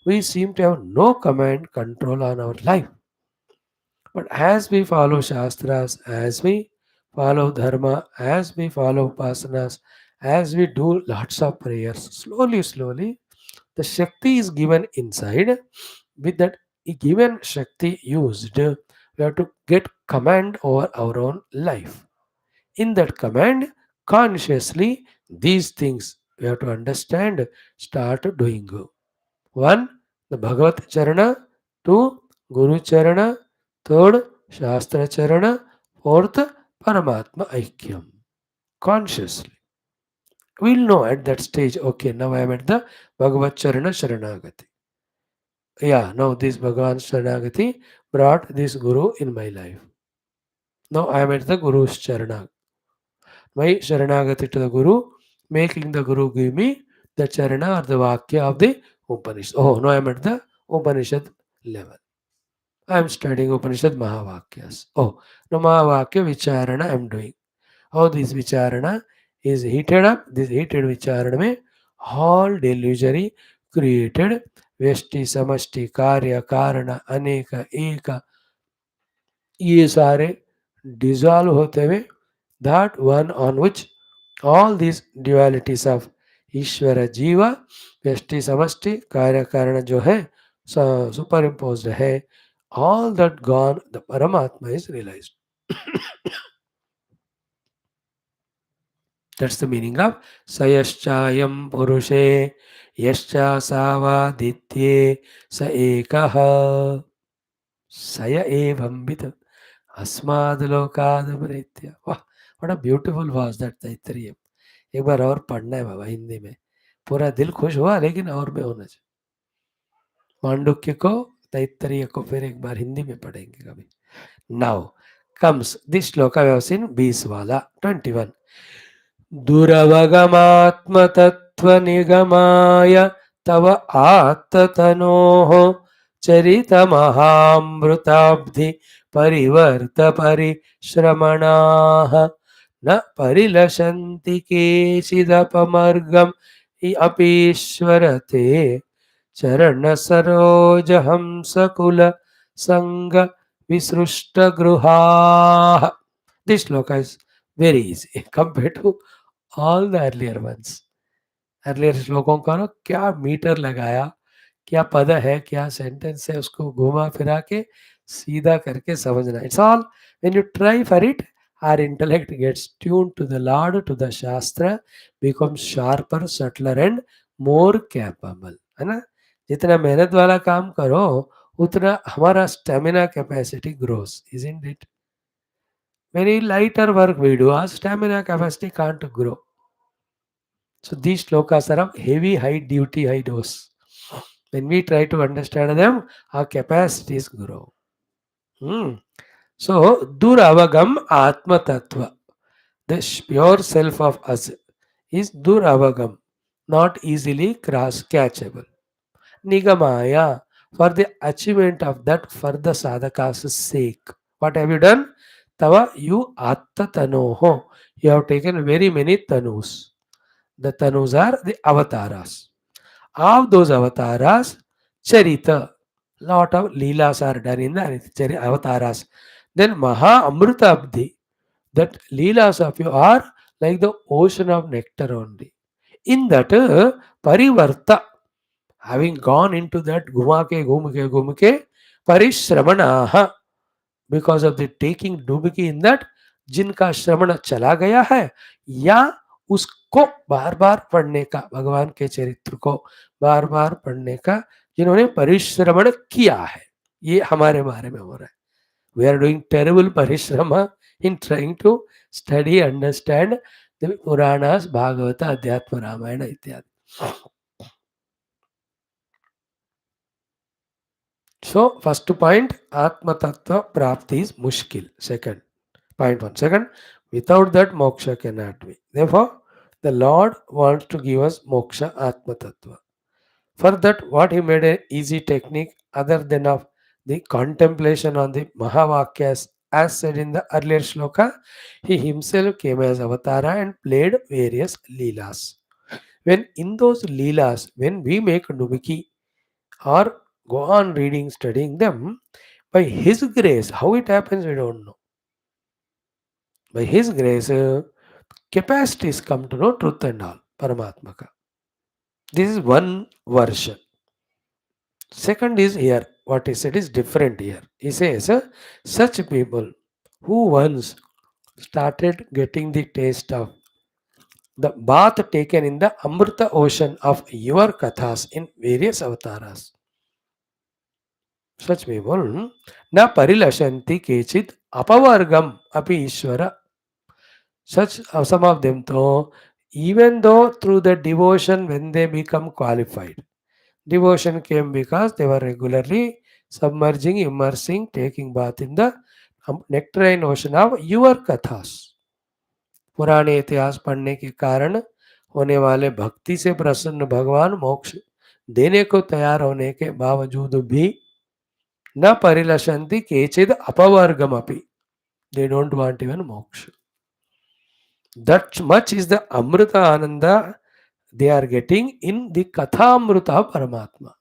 we seem to have no command control on our life. But as we follow Shastras, as we follow Dharma, as we follow Upasanas, as we do lots of prayers, slowly, slowly, the Shakti is given inside. With that given Shakti used, we have to get command over our own life. In that command, consciously, these things we have to understand, start doing. One, the Bhagavat Charana. Two, Guru Charana. Third, Shastra Charana. Fourth, Paramatma Aikyam. Consciously. We'll know at that stage, okay, now I am at the Bhagavat Charana Sharanagati. Yeah, now this Bhagavan Sharanagati brought this Guru in my life. Now I am at the Guru's Charana. My Sharanagati to the Guru, making the Guru give me the Charana or the Vakya of the Upanishad. Oh, now I am at the Upanishad level. I am studying Upanishad Mahavakyas. Oh, now Mahavakya Vicharana I am doing. How this Vicharana is heated up, this heated Vicharana में all delusory created व्यष्टि समष्टि कार्य कारण अनेक एक ये सारे dissolve होते हुए that one on which all these dualities of ईश्वर जीवा व्यष्टि समष्टि कार्य कारण जो है superimposed है, all that gone, the Paramatma is realized. That's the meaning of Sayaschayam Purushe Yascha Savaditye Sa Ekaha Saya Evambita Asmad Lokad Mritya. Wow, what a beautiful was that Taittiriya. एक बार और पढ़ना है बाबा हिंदी में, पूरा दिल खुश हुआ लेकिन और में होना चाहिए. मांडुक्य को तैत्तरीय को फिर एक बार हिंदी में पढ़ेंगे कभी. Now comes this shloka we have seen 20 वाला 21. दुरवगमात्मतत्त्वनिगमाय तव आत्ततनोः चरितमहामृताब्धि परिवर्त परिश्रमणाः न परिलशन्ति केचिदपमर्गम् अपीश्वरते चरणसरोजहंसकुल संग विसृष्टगृहाः. This shloka is very easy compared to all the earlier ones. Earlier श्लोकों का ना क्या मीटर लगाया, क्या पद है, क्या सेंटेंस है, उसको घुमा फिरा के सीधा करके समझना. It's all when you try for it, our intellect gets tuned to the Lord, to the Shastra, becomes sharper, subtler and more capable. है ना? जितना मेहनत वाला काम करो उतना हमारा stamina capacity grows, isn't it? Very lighter work we do, our stamina capacity can't grow. So these shlokas are of heavy, high duty, high dose. When we try to understand them, our capacities grow. So, Duravagam Atma Tattva, the pure self of us, is Duravagam, not easily cross catchable. Nigamaya, for the achievement of that for the sadhaka's sake. What have you done? Tava, you atta tanoho. You have taken very many tanus. The tanus are the avatars. Of those avatars, charita, lot of leelas are done in the avatars. Then Maha Amruta Abdi, that leelas of you are like the ocean of nectar only. In that parivarta, having gone into that घूम के परिश्रमणाः, because of the taking डुबकी in that, जिनका श्रवण चला गया है या उसको बार बार पढ़ने का, भगवान के चरित्र को बार बार पढ़ने का जिन्होंने परिश्रमण किया है, ये हमारे बारे में हो रहा है. We are doing terrible parishrama in trying to study, understand the Puranas, Bhagavata, Adhyatma, Ramayana, ityadi. So, first point, Atma Tattva Prapti is mushkil. Second, point one. Second, without that moksha cannot be. Therefore, the Lord wants to give us moksha Atma Tattva. For that, what he made an easy technique other than of the contemplation on the Mahavakyas as said in the earlier shloka, he himself came as avatara and played various leelas. When in those leelas, when we make Nubiki or go on reading, studying them, by his grace, how it happens, we don't know. By his grace, capacities come to know truth and all, Paramatmaka. This is one version. Second is here, what he said is different here. He says, such people who once started getting the taste of the bath taken in the Amrita ocean of your kathas in various avatars. Such people, na parilashanti kechid apavargam api ishvara. Such some of them though, even though through the devotion when they become qualified, devotion came because they were regularly submerging, immersing, taking bath in the nectarine ocean of your kathas. पुराने इतिहास पढ़ने के कारण होने वाले भक्ति से प्रसन्न भगवान मोक्ष देने को तैयार होने के बावजूद भी न परिलशंति केचिद अपवर्गमपि. They don't want even moksha. That much is the Amrita Ananda they are getting in the Kathamrita Paramatma.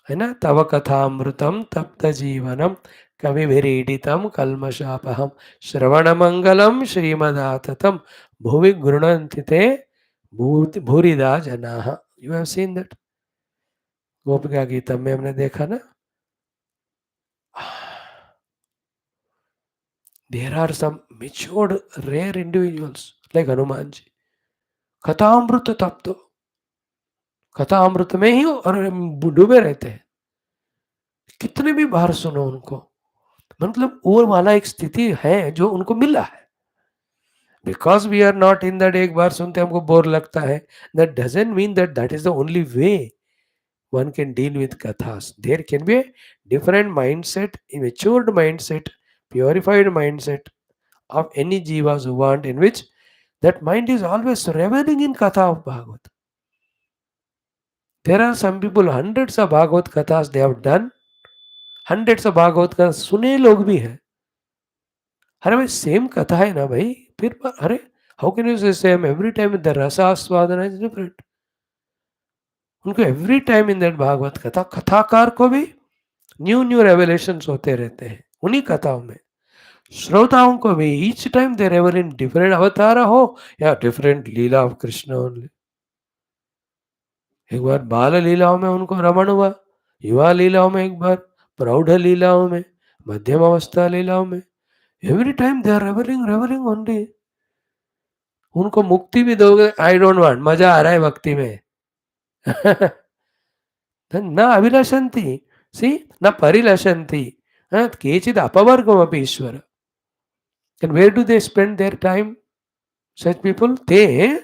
है ना. तव कथामृतम तप्त जीवनम कवि विरीडितम कल्मषापहम श्रवणमंगलम श्रीमदाततम भुवि गृणन्ति ते भूरिदा जनाः. You have seen that. गोपिका गीता में हमने देखा ना. There are some matured rare individuals like Hanuman ji. कथामृत तप्त, कथामृत में ही और डूबे रहते हैं. कितने भी बार सुनो उनको, मतलब वो वाला एक स्थिति है जो उनको मिला है. Because we are not in that, एक बार सुनते हमको बोर लगता है, that doesn't mean that that is the only way one can deal with kathas. There can be a different mindset, a matured mindset, purified mindset of any jivas who want, in which that mind is always reveling in katha of Bhagavat. There are some people, hundreds of Bhagavat kathas they have done, hundreds of Bhagavat kathas सुने लोग भी हैं. अरे भाई same कथा है ना भाई, फिर अरे how can you say same every time. The रसास्वादन इज डिफरेंट. उनको every time in that Bhagwat katha, कथाकार को भी न्यू न्यू रेवलेशंस होते रहते हैं उन्हीं कथाओं में. श्रोताओं को भी each time they revel in different avatar हो या different leela of Krishna only. एक बार बाल लीलाओं में उनको रमण हुआ, युवा लीलाओं में एक बार, प्रौढ़ लीलाओं में, मध्यम अवस्था लीलाओं में. Every time they are revelling only. उनको मुक्ति भी दोगे, आई डोंट वांट, मजा आ रहा है भक्ति में. न अभिलषन्ति, सी न परिलषन्ति, केचिद अपवर्गमपि ईश्वर. And where do they spend their time? Such people, they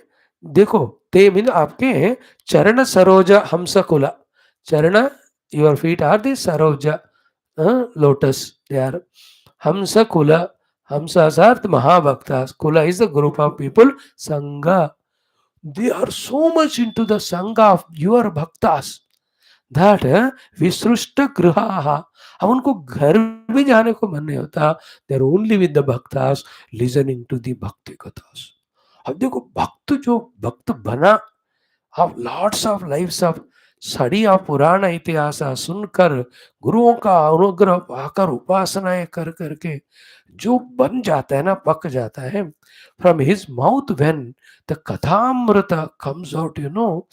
देखो, ते मीन आपके चरण सरोजा हंसकुला. चरण, your feet are the saroja, lotus. They are hamsakula. Hamsas are the mahabhaktas. Kula is the group of people. Sangha. They are so much into the sangha of your bhaktas that विसृष्ट गृहाः. अब उनको घर भी जाने को मन नहीं होता. They are only with the bhaktas listening to the bhakti kathas. अब देखो भक्त जो भक्त बना, अब लॉट्स ऑफ लाइव्स ऑफ सड़ी ऑफ पुराण इतिहास सुनकर, गुरुओं का अनुग्रह पाकर, उपासनाएं कर करके जो बन जाता है ना, पक जाता है. From his mouth when the kathamrita comes out, you know,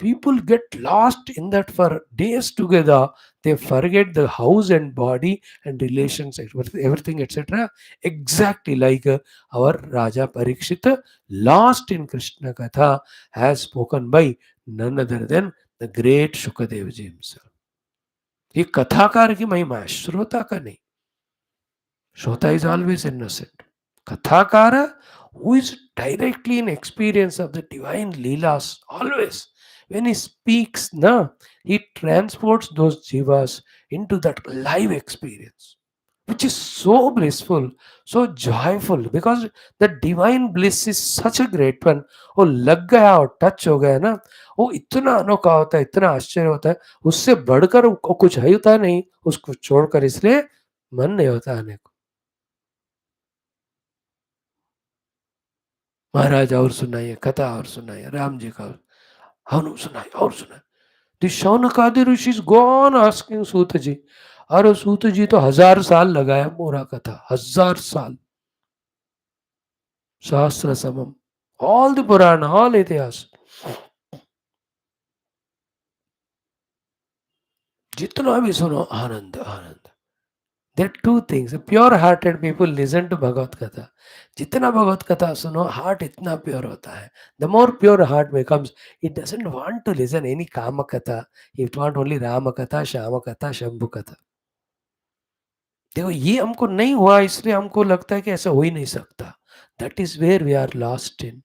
people get lost in that for days together. They forget the house and body and relations, everything, etc. Exactly like our Raja Parikshit, lost in Krishna Katha, as spoken by none other than the great Shukadev ji himself. ये कथाकार की महिमा है, श्रोता का नहीं. श्रोता is always innocent. Kathakara, who is directly in experience of the divine leelas, always. When he speaks, na, he transports those jivas into that live experience, which is so blissful, so joyful, because the divine bliss is such a great one. वो लग गया और touch हो गया ना, वो इतना अनोखा होता है, इतना आश्चर्य होता है, उससे बढ़कर कुछ है होता नहीं, उसको छोड़कर इसलिए मन नहीं होता आने को. महाराज और सुनाइए, कथा और सुनाइए, राम जी का हनु सुनाइए और सुनाइए. द शौनकादि ऋषि गॉन आस्किंग सूत जी. अरे सूत जी तो 1000 साल लगाया मोरा कथा, 1000 साल. शास्त्र समम, ऑल द पुराण, ऑल इतिहास, जितना भी सुनो Anand Anand. There are two things. Pure hearted people listen to Bhagavad Gita. जितना भगवत कथा सुनो, हार्ट इतना प्योर होता है. The more pure heart becomes, it doesn't want to listen any kama katha. It want only Rama katha, Shama katha, Shambhu katha. देखो ये हमको नहीं हुआ, इसलिए हमको लगता है कि ऐसा हो ही नहीं सकता. That is where we are lost in.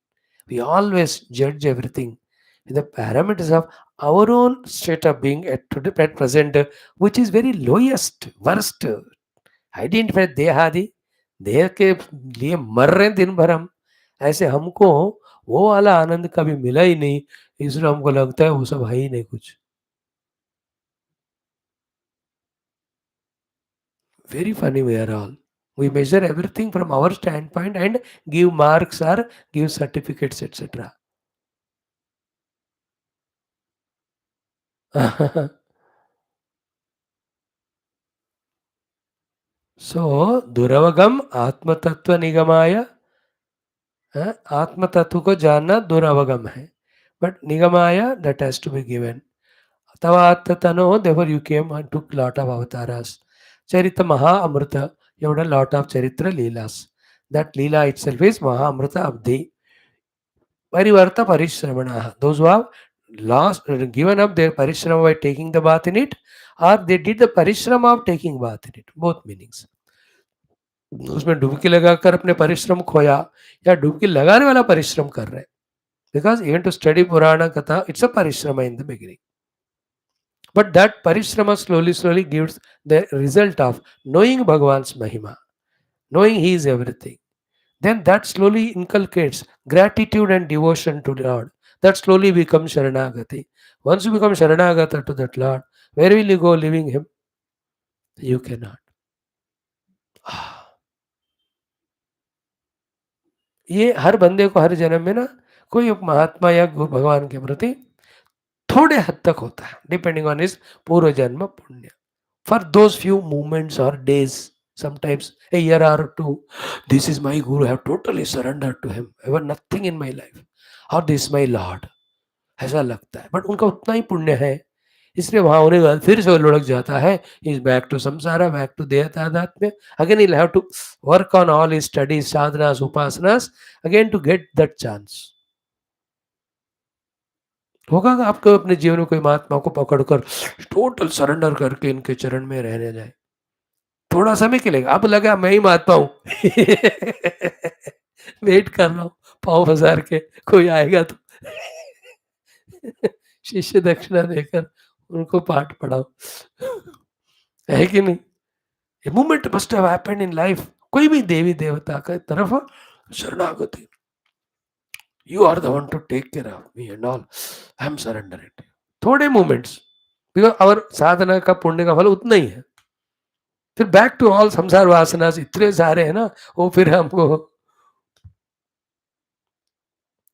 We always judge everything with the parameters of our own state of being at present, which is very lowest, worst. Identify देहादि, देह के लिए मर रहे हैं दिन भर हम. ऐसे हमको वो वाला आनंद कभी मिला ही नहीं, इसलिए हमको लगता है वो सब है ही नहीं कुछ. Very funny we are all. We measure everything from our standpoint and give marks or give certificates, etc. So, दुरवगम आत्म तत्व निगमाय, आत्म तत्व को जानना दुरवगम है. बट निगमाय that has to be given. तवात्तनो, therefore you came and took lot of avatars. Charita Maha Amrita, you have done lot of Charitra Leelas. That Leela itself is Maha Amrita Abdi. Parivarta Parishramana. Those who have lost, given up their Parishrama by taking the bath in it, or they did the Parishrama of taking bath in it. Both meanings. उसमें डुबकी लगाकर अपने परिश्रम खोया, या डुबकी लगाने वाला परिश्रम कर रहे हैं. Because even to study Purana Katha, it's a Parishrama in the beginning. But that parishrama slowly gives the result of knowing Bhagavan's Mahima, knowing He is everything. Then that slowly inculcates gratitude and devotion to the Lord. That slowly becomes Sharanagati. Once you become Sharanagata to that Lord, where will you go leaving Him? You cannot. ये हर बंदे को हर जन्म में ना कोई महात्मा या भगवान के प्रति थोड़े हद तक होता है, डिपेंडिंग ऑन हिज पूर्व जन्म पुण्य. For those few moments or days, sometimes a year or two, this is my Guru, I have totally surrendered to him. I have nothing in my life. Or this is my Lord. ऐसा लगता है, but उनका उतना ही पुण्य है, इसलिए वहां होने के बाद फिर से वो लुढ़क जाता है. इज बैक टू संसारा, बैक टू देह तादात्म्य. Again he'll have to work on all his studies, sadhanas, upasanas, again to get that chance. होगा आपको अपने जीवन में कोई महात्मा को पकड़कर टोटल सरेंडर करके इनके चरण में रहने जाए? थोड़ा समय के लिए. अब लगा मैं ही महात्मा हूँ. वेट कर रहा हूँ पाँव पसार के, कोई आएगा तो शिष्य दक्षिणा देकर उनको पाठ पढ़ाओ. है कि नहीं? A movement must have happened in life. कोई भी देवी देवता का तरफ शरणागति. You are the one to take care of me and all. I am surrendering. थोड़े मोमेंट्स, बिकॉज और साधना का पुण्य का फल उतना ही है. फिर बैक टू ऑल संसार वासना इतने सारे हैं ना, वो फिर हमको.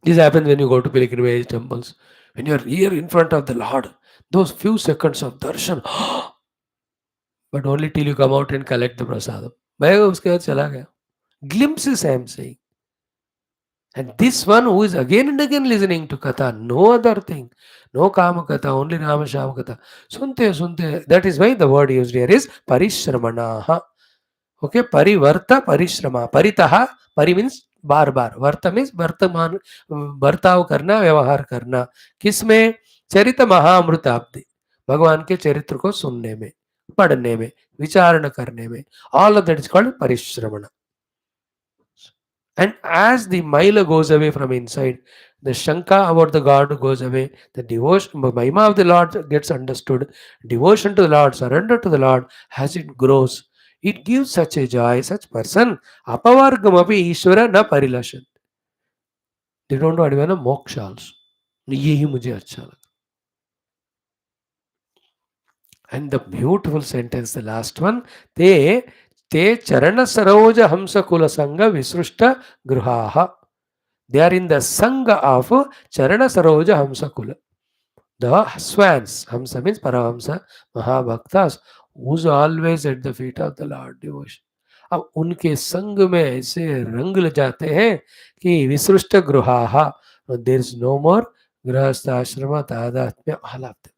This happens when you go to pilgrimage temples. When you are here in front of the Lord, those few seconds of darshan, but only till you come out and collect the prasadam. मैं उसके बाद चला गया. Glimpses I am saying. And this one who is again and again listening to katha, no other thing, no kama katha, only Rama Shama katha. Sunte. That is why the word used here is parishramanaha. Okay, परिवर्त परिश्रमा. परितः, परि means बार बार, वर्त means वर्तमान, बर्ताव करना, व्यवहार करना. किसमें? चरित महाअमृताब्दि, भगवान के चरित्र को सुनने में. पढ़ने में, विचारण करने में, all of that is called parishramana. And as the mila goes away from inside, the shanka about the God goes away, the devotion, Mahima of the Lord gets understood, devotion to the Lord, surrender to the Lord, as it grows, it gives such a joy, such person, apavargamapi Ishvara na parilashan. They don't know even a moksha also. यही मुझे अच्छा लगा. And the beautiful sentence, the last one, te charana saroja hamsa kula sangha visrushta gruhaha. They are in the sangha of charana saroja hamsa kula. The swans, hamsa means Paramahamsa, Mahabhaktas, who's always at the feet of the Lord, devotion. अब उनके संग में ऐसे रंग ल जाते हैं कि विसृष्ट गृहाहा, देयर इज नो मोर गृहस्थ आश्रम तादात्म्य, all of them.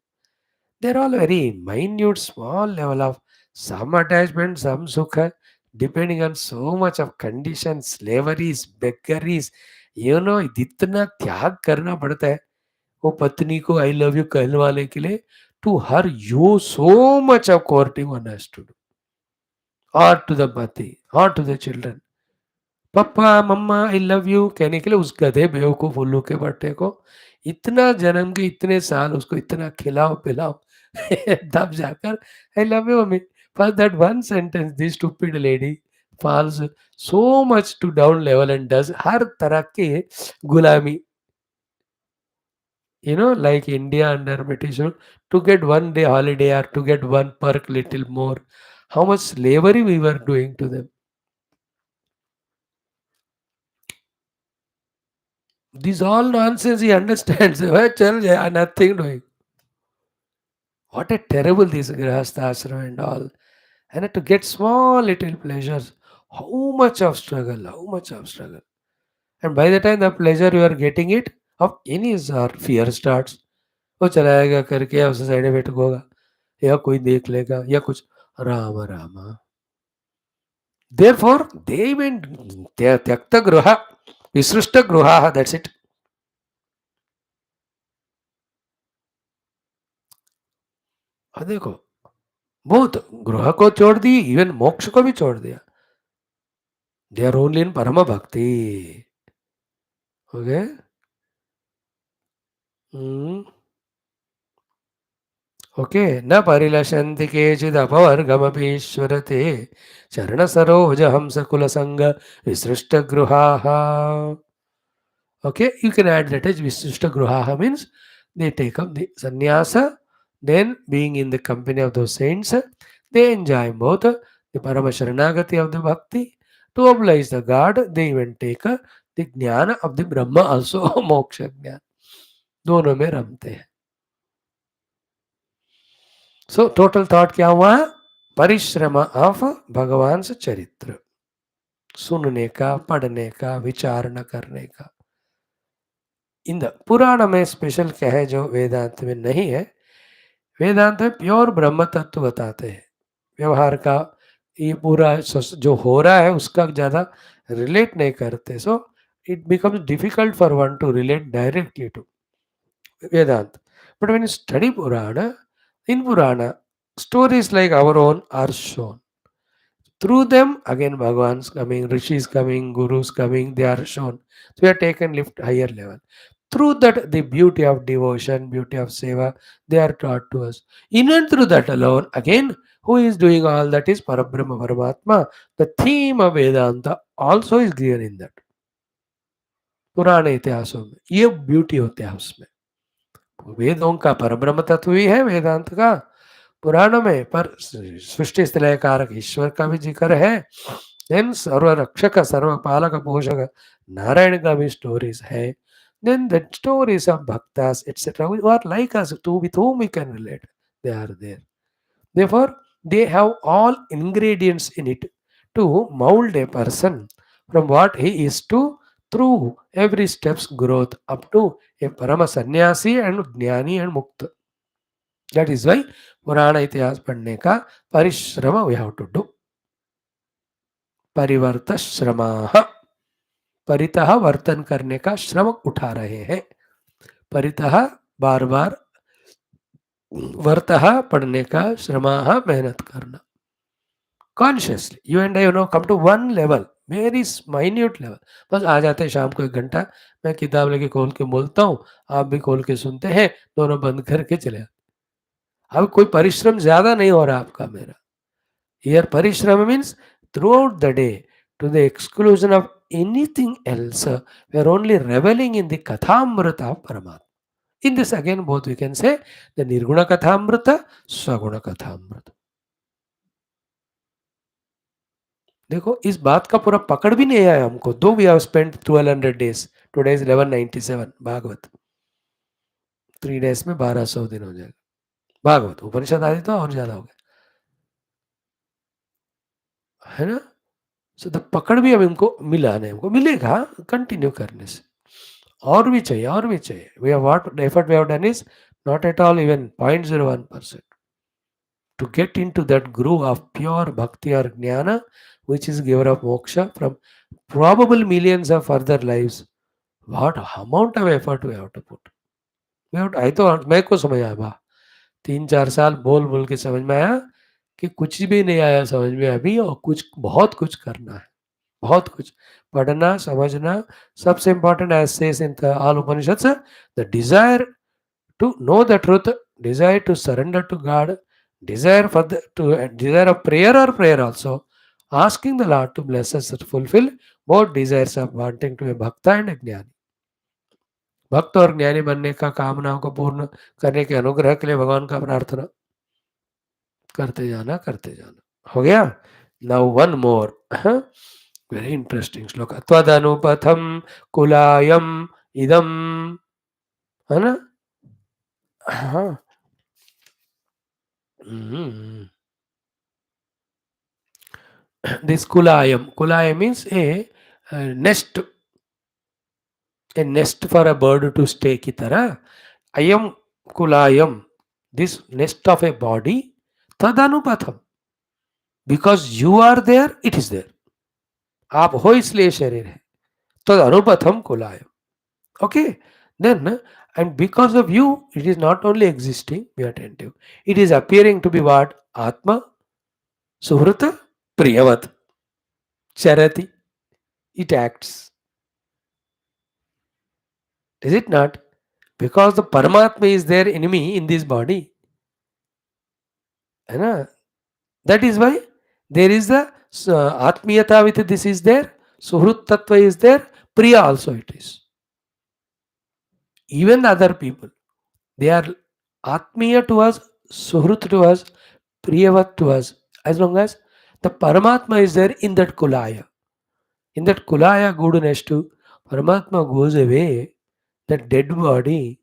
They're all very minute, small level of some attachment, some sukha, depending on so much of conditions, slaveries, beggaries. You know, इतना त्याग करना पड़ता है वो पत्नी को आई लव यू कहलवाने के लिए. To her you so much of courting one has to do, और टू द पति और to the children. Papa mama I love you कहने के लिए उस गधे बेवकूफ उल्लू के बट्टे को इतना जन्म के इतने साल उसको इतना खिलाओ पिलाओ तब जाकर I love you mummy. For that one sentence this stupid lady falls so much to down level and does हर तरह के गुलामी. You know, like India under British rule, to get one day holiday or to get one perk little more, how much slavery we were doing to them. This all nonsense he understands. Well, chal jaya, nothing doing. What a terrible this grahastha ashram and all. And to get small little pleasures, how much of struggle, how much of struggle. And by the time the pleasure you are getting it, of any is our fear starts. वो चला जाएगा करके या उसे side effect होगा या कोई देख लेगा या कुछ. Ram Ram. Therefore, they even त्यक्त गृह विसृष्ट गृह. That's it. देखो बहुत गृह को छोड़ दी, इवन मोक्ष को भी छोड़ दिया. दे आर ओनली इन परम भक्ति. ओके. ओके. न परिलशन्ति केचिद् अपवर्गमपीश्वर ते चरण सरोज हंस कुल संग विसृष्ट गृहाः. Okay, you can add that as Visishta Gruhaha means they take up the sannyasa, then being in the company of those saints, they enjoy both the Paramasharanagati of the Bhakti. To oblige the God, they even take the Jnana of the Brahma also, Moksha Jnana. दोनों में रमते हैं. So total thought क्या हुआ? परिश्रम of भगवान से चरित्र, सुनने का, पढ़ने का, विचारणा करने का. इन द पुराण में स्पेशल क्या है जो वेदांत में नहीं है? वेदांत में प्योर ब्रह्म तत्व बताते हैं. व्यवहार का ये पूरा जो हो रहा है उसका ज़्यादा रिलेट नहीं करते. So it becomes difficult for one to relate directly to Vedanta. But when you study Purana, in Purana stories like our own are shown. Through them, again, Bhagavan's coming, Rishis coming, Gurus coming, they are shown. So we are taken lift higher level. Through that, the beauty of devotion, beauty of seva, they are taught to us. In and through that alone, again, who is doing all that is Parabrahma Paramatma. The theme of Vedanta also is clear in that. पुराने इतिहासों में ये beauty होते हैं उसमें. वेदों का परब्रह्म तत्व ही है वेदांत का. पुराण में पर सृष्टि स्थिलय कारक ईश्वर का भी जिक्र है. देन सर्व रक्षक सर्व पालक पोषक नारायण का भी स्टोरीज है. Then the stories of bhaktas, etc., who are like us, to with whom we can relate, they are there. Therefore, they have all ingredients in it to mold a person from what he is to through every step's growth up to a parama sannyasi and jnani and mukta. That is why पुराण इतिहास पढ़ने का परिश्रम we have to do. परिवर्त श्रमाः, परितः वर्तन करने का श्रम उठा रहे हैं. परितः बार बार वर्तः पढ़ने का, श्रमाः मेहनत करना. Consciously you and I come to one level, very minute level. बस आ जाते हैं शाम को 1 घंटा, मैं किताब लेके खोल के बोलता हूँ, आप भी खोल के सुनते हैं, दोनों बंद करके चले जाते. अब कोई परिश्रम ज्यादा नहीं हो रहा आपका मेरा. Here parishrama means throughout the day, to the exclusion of anything else, we are only reveling in the kathamrita of Paramatma. In this again both we can say the Nirguna Kathamrita, Swaguna Kathamrita. देखो इस बात का पूरा पकड़ भी नहीं आया हमको, though we have spent 1200 days, today is 1197 Bhagavat, 3 days में 1200 दिन हो जाएगा. भागवत उपनिषद आदि तो और ज्यादा हो गया है ना. सो द पकड़ भी अब हमको मिला नहीं, हमको मिलेगा कंटिन्यू करने से. और भी चाहिए, और भी चाहिए. We have what effort we have done is not at all even 0.01% to get into that groove of pure bhakti or jnana, which is giver of moksha from probable millions of further lives. What amount of effort we have to put. We have to, I तो मैं को समझ आया बा 3-4 साल बोल बोल के समझ में आया कि कुछ भी नहीं आया समझ में अभी, और कुछ बहुत कुछ करना है, बहुत कुछ पढ़ना समझना. सबसे important as says in all Upanishads, the desire to know the truth, desire to surrender to God, desire for desire of prayer or prayer also, asking the Lord to bless us to fulfill both desires of wanting to be bhakta and ज्ञानी. भक्त और ज्ञानी बनने का कामनाओं को पूर्ण करने के अनुग्रह के लिए भगवान का प्रार्थना करते जाना, करते जाना. हो गया. Now one more very interesting श्लोक. त्वदनुपथम कुलायम इदम, है ना. हाँ. This kulayam. Kulayam means a nest. A nest for a bird to stay की तरह. Ayam kulayam. This nest of a body. तदनुपथम. Because you are there, it is there. आप हो इसलिए शरीर है. तदनुपथम कुलायम. Okay. Then, and because of you, it is not only existing, be attentive. It is appearing to be what? Atma, Suhrata, Priyavat, Charati. It acts. Is it not? Because the Paramatma is there in me, in this body. That is why there is the Atmiyata with this is there, Suhrut Tattva is there, Priya also it is. Even the other people, they are Atmiya to us, Suhrut to us, Priyavat to us, as long as the Paramatma is there in that Kulaya. In that Kulaya goodness to Paramatma goes away, that dead body.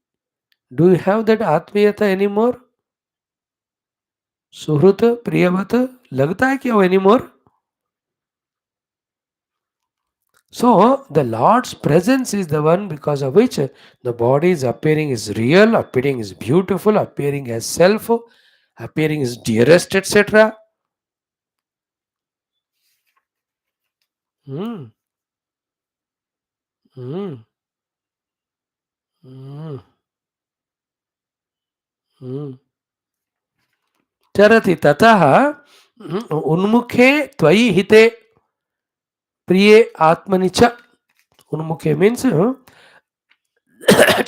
Do you have that Atmiyata anymore? सुहृत Priyavrat लगता है क्या anymore? So the Lord's presence is the one because of which the body is appearing is real, appearing is beautiful, appearing as self, appearing is dearest, etc. Hmm. Hmm. Hmm. Hmm. चरति ततः उन्मुखे त्वयि हिते प्रिये आत्मनि च. Unmukhe means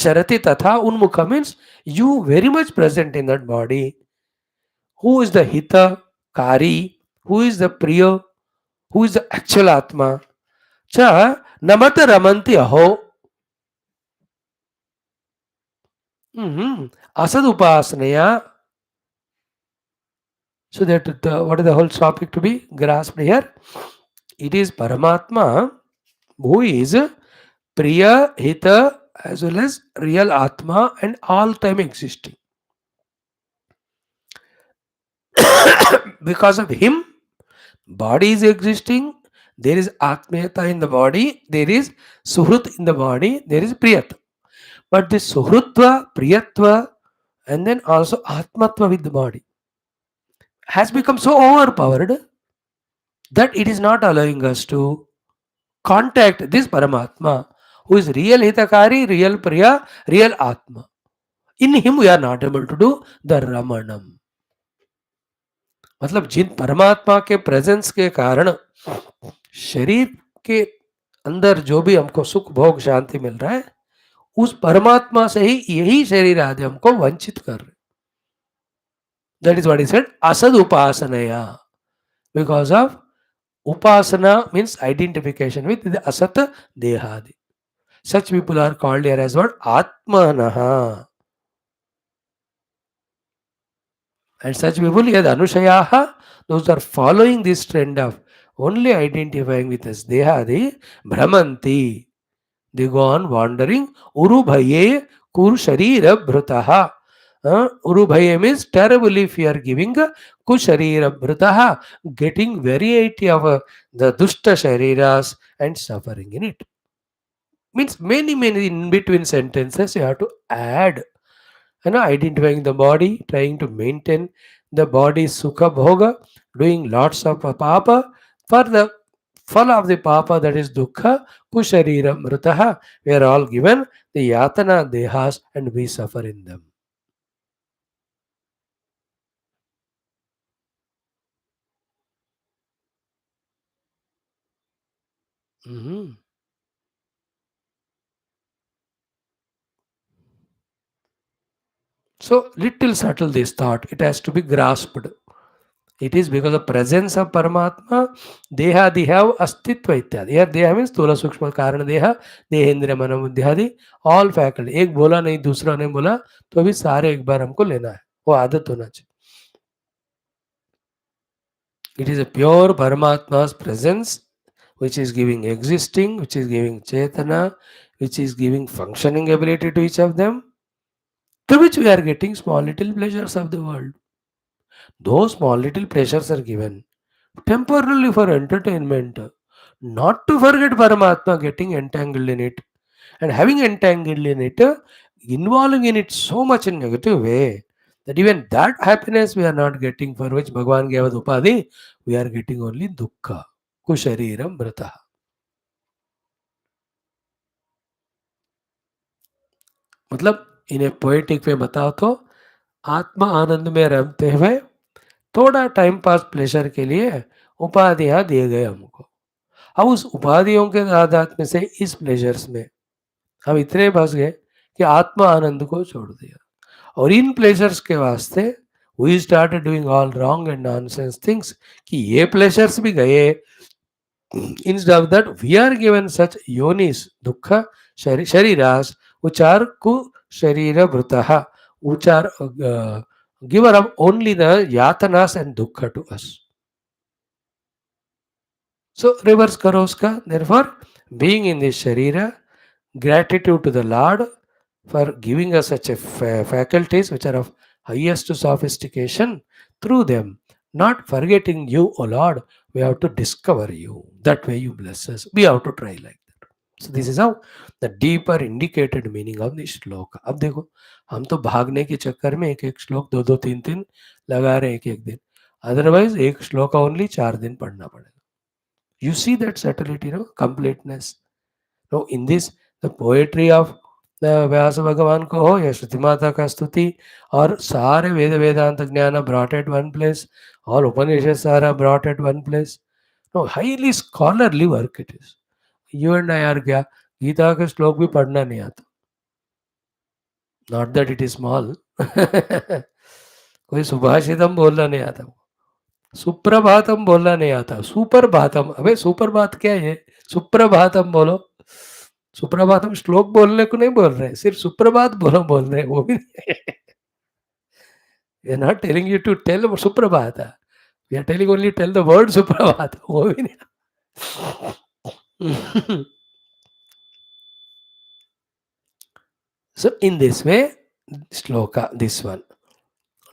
charati tatha. Unmukha means you very much present in that body. Who is the hita kari? Who is the priya? Who is the actual atma? Cha namata ramanti aho. Asad upasnaya. So that what is the whole topic to be grasped here? It is Paramatma who is priya, hita, as well as real atma and all time existing. Because of him, body is existing. There is atmiyata in the body. There is suhrut in the body. There is priyatva. But this suhrutva, priyatva, and then also atmatva with the body has become so overpowered that it is not allowing us to contact this Paramatma who is real hitakari, real priya, real atma. In him we are not able to do the Ramanam. मतलब जिन परमात्मा के presence के कारण शरीर के अंदर जो भी हमको सुख भोग शांति मिल रहा है, उस परमात्मा से ही यही शरीर आदि हमको वंचित कर रहे. That is what he said, asad upasanaya. Because of upasana means identification with the asat dehadi. Such people are called here as what? Atmanaha. And such people, yad anushayaha, those are following this trend of only identifying with us dehadi, brahmanti. They go on wandering. Urubhaye kur sharira bhrutaha. Urubhaye means terribly fear giving. Kusharira bhrutaha, getting variety of the dushta shariras and suffering in it. Means many in between sentences you have to add. Identifying the body, trying to maintain the body sukha bhoga, doing lots of papa for the fall of the papa, that is dukkha, kusharira mrutaha. We are all given the yatana dehas and we suffer in them. Mhm. So little subtle this thought, it has to be grasped. It is because of presence of Paramatma, Deha Dihav Astitva इत्यादि. Here Deha means स्थूल सूक्ष्म कारण देह, देहेंद्र मन बुद्धियादि, all faculty. एक बोला नहीं दूसरा नहीं बोला तो अभी सारे एक बार हमको लेना है, वो आदत होना चाहिए. It is a pure Paramatma's presence which is giving existing, which is giving Chetana, which is giving functioning ability to each of them, through which we are getting small little pleasures of the world. Those small little pleasures are given temporarily for entertainment, not to forget Paramatma, getting entangled in it and having entangled in it, involving in it so much in negative way that even that happiness we are not getting, for which Bhagavan gave us upadhi, we are getting only dukkha, kushariram brata. मतलब इन ए poetic वे बताओ तो आत्मा आनंद में रमते हुए थोड़ा time pass pleasure के लिए उपाधियां दिए गए हमको. अब उस उपाधियों के आधार में से इस प्लेजर्स में हम इतने फंस गए कि आत्मा आनंद को छोड़ दिया. और इन प्लेजर्स के वास्ते we started doing all wrong and nonsense things कि ये प्लेजर्स भी गए. Instead of that, we are given such yonis, dukkha, shariras, which are ku sharira brutaha, which are giver of only the yatanas and dukkha to us. So reverse karo uska. Therefore, being in this sharira, gratitude to the Lord for giving us such a faculties which are of highest sophistication. Through them, not forgetting you, O Lord, we have to discover you. That way you bless us. We have to try like that. So this is how the deeper indicated meaning of this श्लोक. अब देखो हम तो भागने के चक्कर में एक एक श्लोक दो दो तीन तीन लगा रहे हैं एक एक दिन. अदरवाइज एक श्लोक ओनली 4 दिन पढ़ना पड़ेगा. You see that subtlety, completeness. No, in this, the poetry of the Vyasa Bhagavan ko ho ya Shruti Mata ka stuti, or sare Veda Vedanta Jnana brought at one place, all Upanishads are brought at one place. No, highly scholarly work it is. You and I are क्या गीता के श्लोक भी पढ़ना नहीं आता. Not that it is small. कोई सुभाषितम बोलना नहीं आता. सुप्रभातम बोलना नहीं आता. सुप्रभातम. अबे सुप्रभात क्या है? सुप्रभातम बोलो. सुप्रभात हम श्लोक बोलने को नहीं बोल रहे हैं, सिर्फ सुप्रभात बोलो बोल रहे हैं, वो भी we are not telling you to tell suprabhat, we are telling only tell the word suprabhat, वो भी नहीं. So in this way, shloka, this one.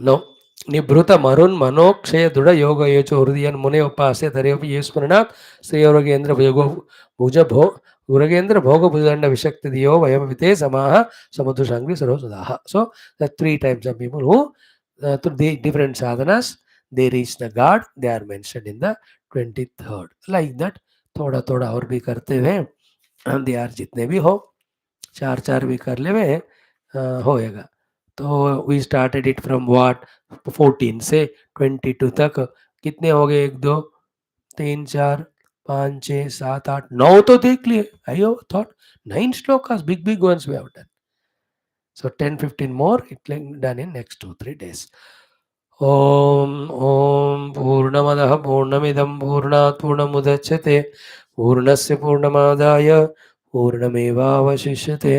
No. Nibruta marun manokshaya duda yoga yecho hrudiyan mune upasya dharevi yesmaranat sriyoragendra bhogo bhuja bho Uragendra bhoga bhujanda vishakti diyo vayam vite samaha samudhu shangri sarvasudaha. So the 3 types of people who through the different sadhanas they reach the God, they are mentioned in the 23rd. Like that थोड़ा थोड़ा और भी करते हुए they are जितने भी हो 4 4 भी कर ले होएगा. तो we started it from what 14 से 22 तक। कितने हो गए? 1 2 3 4 5 6 7 8 9 तो देख लिए। I have thought 9 shlokas, big ones we have done. So 10 15 more it done in next 2 3 days. ॐ पूर्णमदः पूर्णमिदं पूर्णात् पूर्णमुदच्यते पूर्णस्य पूर्णमादाय पूर्णमेवावशिष्यते।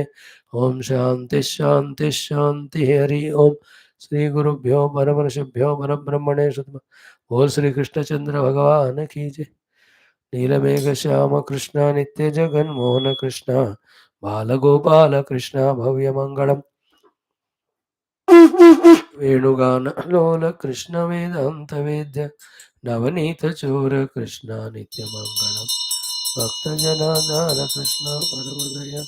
ॐ शान्तिः शान्तिः शान्तिः। हरि ओम। श्री गुरुभ्यो परमर्षिभ्यो परब्रह्मणे शुद्ध। बोल श्री कृष्णचंद्र भगवान की जय। नीलमेघ श्याम कृष्ण नित्य जगन मोहन कृष्ण बाल गोपाल कृष्ण भव्य मंगलम वेणुगान लोल कृष्ण वेदांत वेद्य नवनीत चोर कृष्ण नित्य मंगलम भक्त जनाधार कृष्ण परमदय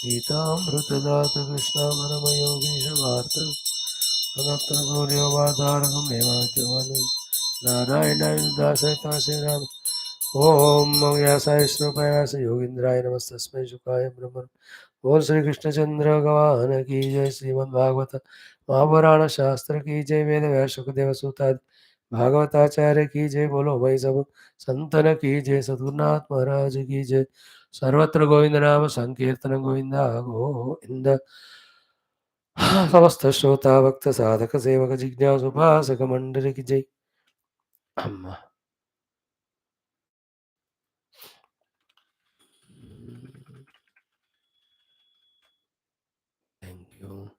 गीतामृतदात कृष्ण परम योगीश वार्त भक्त गौर्यवाधारकम हेमाचवनं नारायण दास श्री राम। ओम व्यासाय श्रुपयास योगींद्राय नमस्तस्मै शुकाय ब्रह्म। बोल श्री कृष्णचंद्र भगवान की जय। श्रीमद् भागवत महापुराण शास्त्र की जय। वेद व्यास सुखदेव सूता भागवताचार्य की जय। बोलो भाई सब संतन की जय। सद्गुरुनाथ महाराज की जय। सर्वत्र गोविंद नाम संकीर्तन गोविंदा गोविंद। समस्त श्रोता भक्त साधक सेवक जिज्ञासु उपासक मंडल की जय। अम्मा थैंक यू।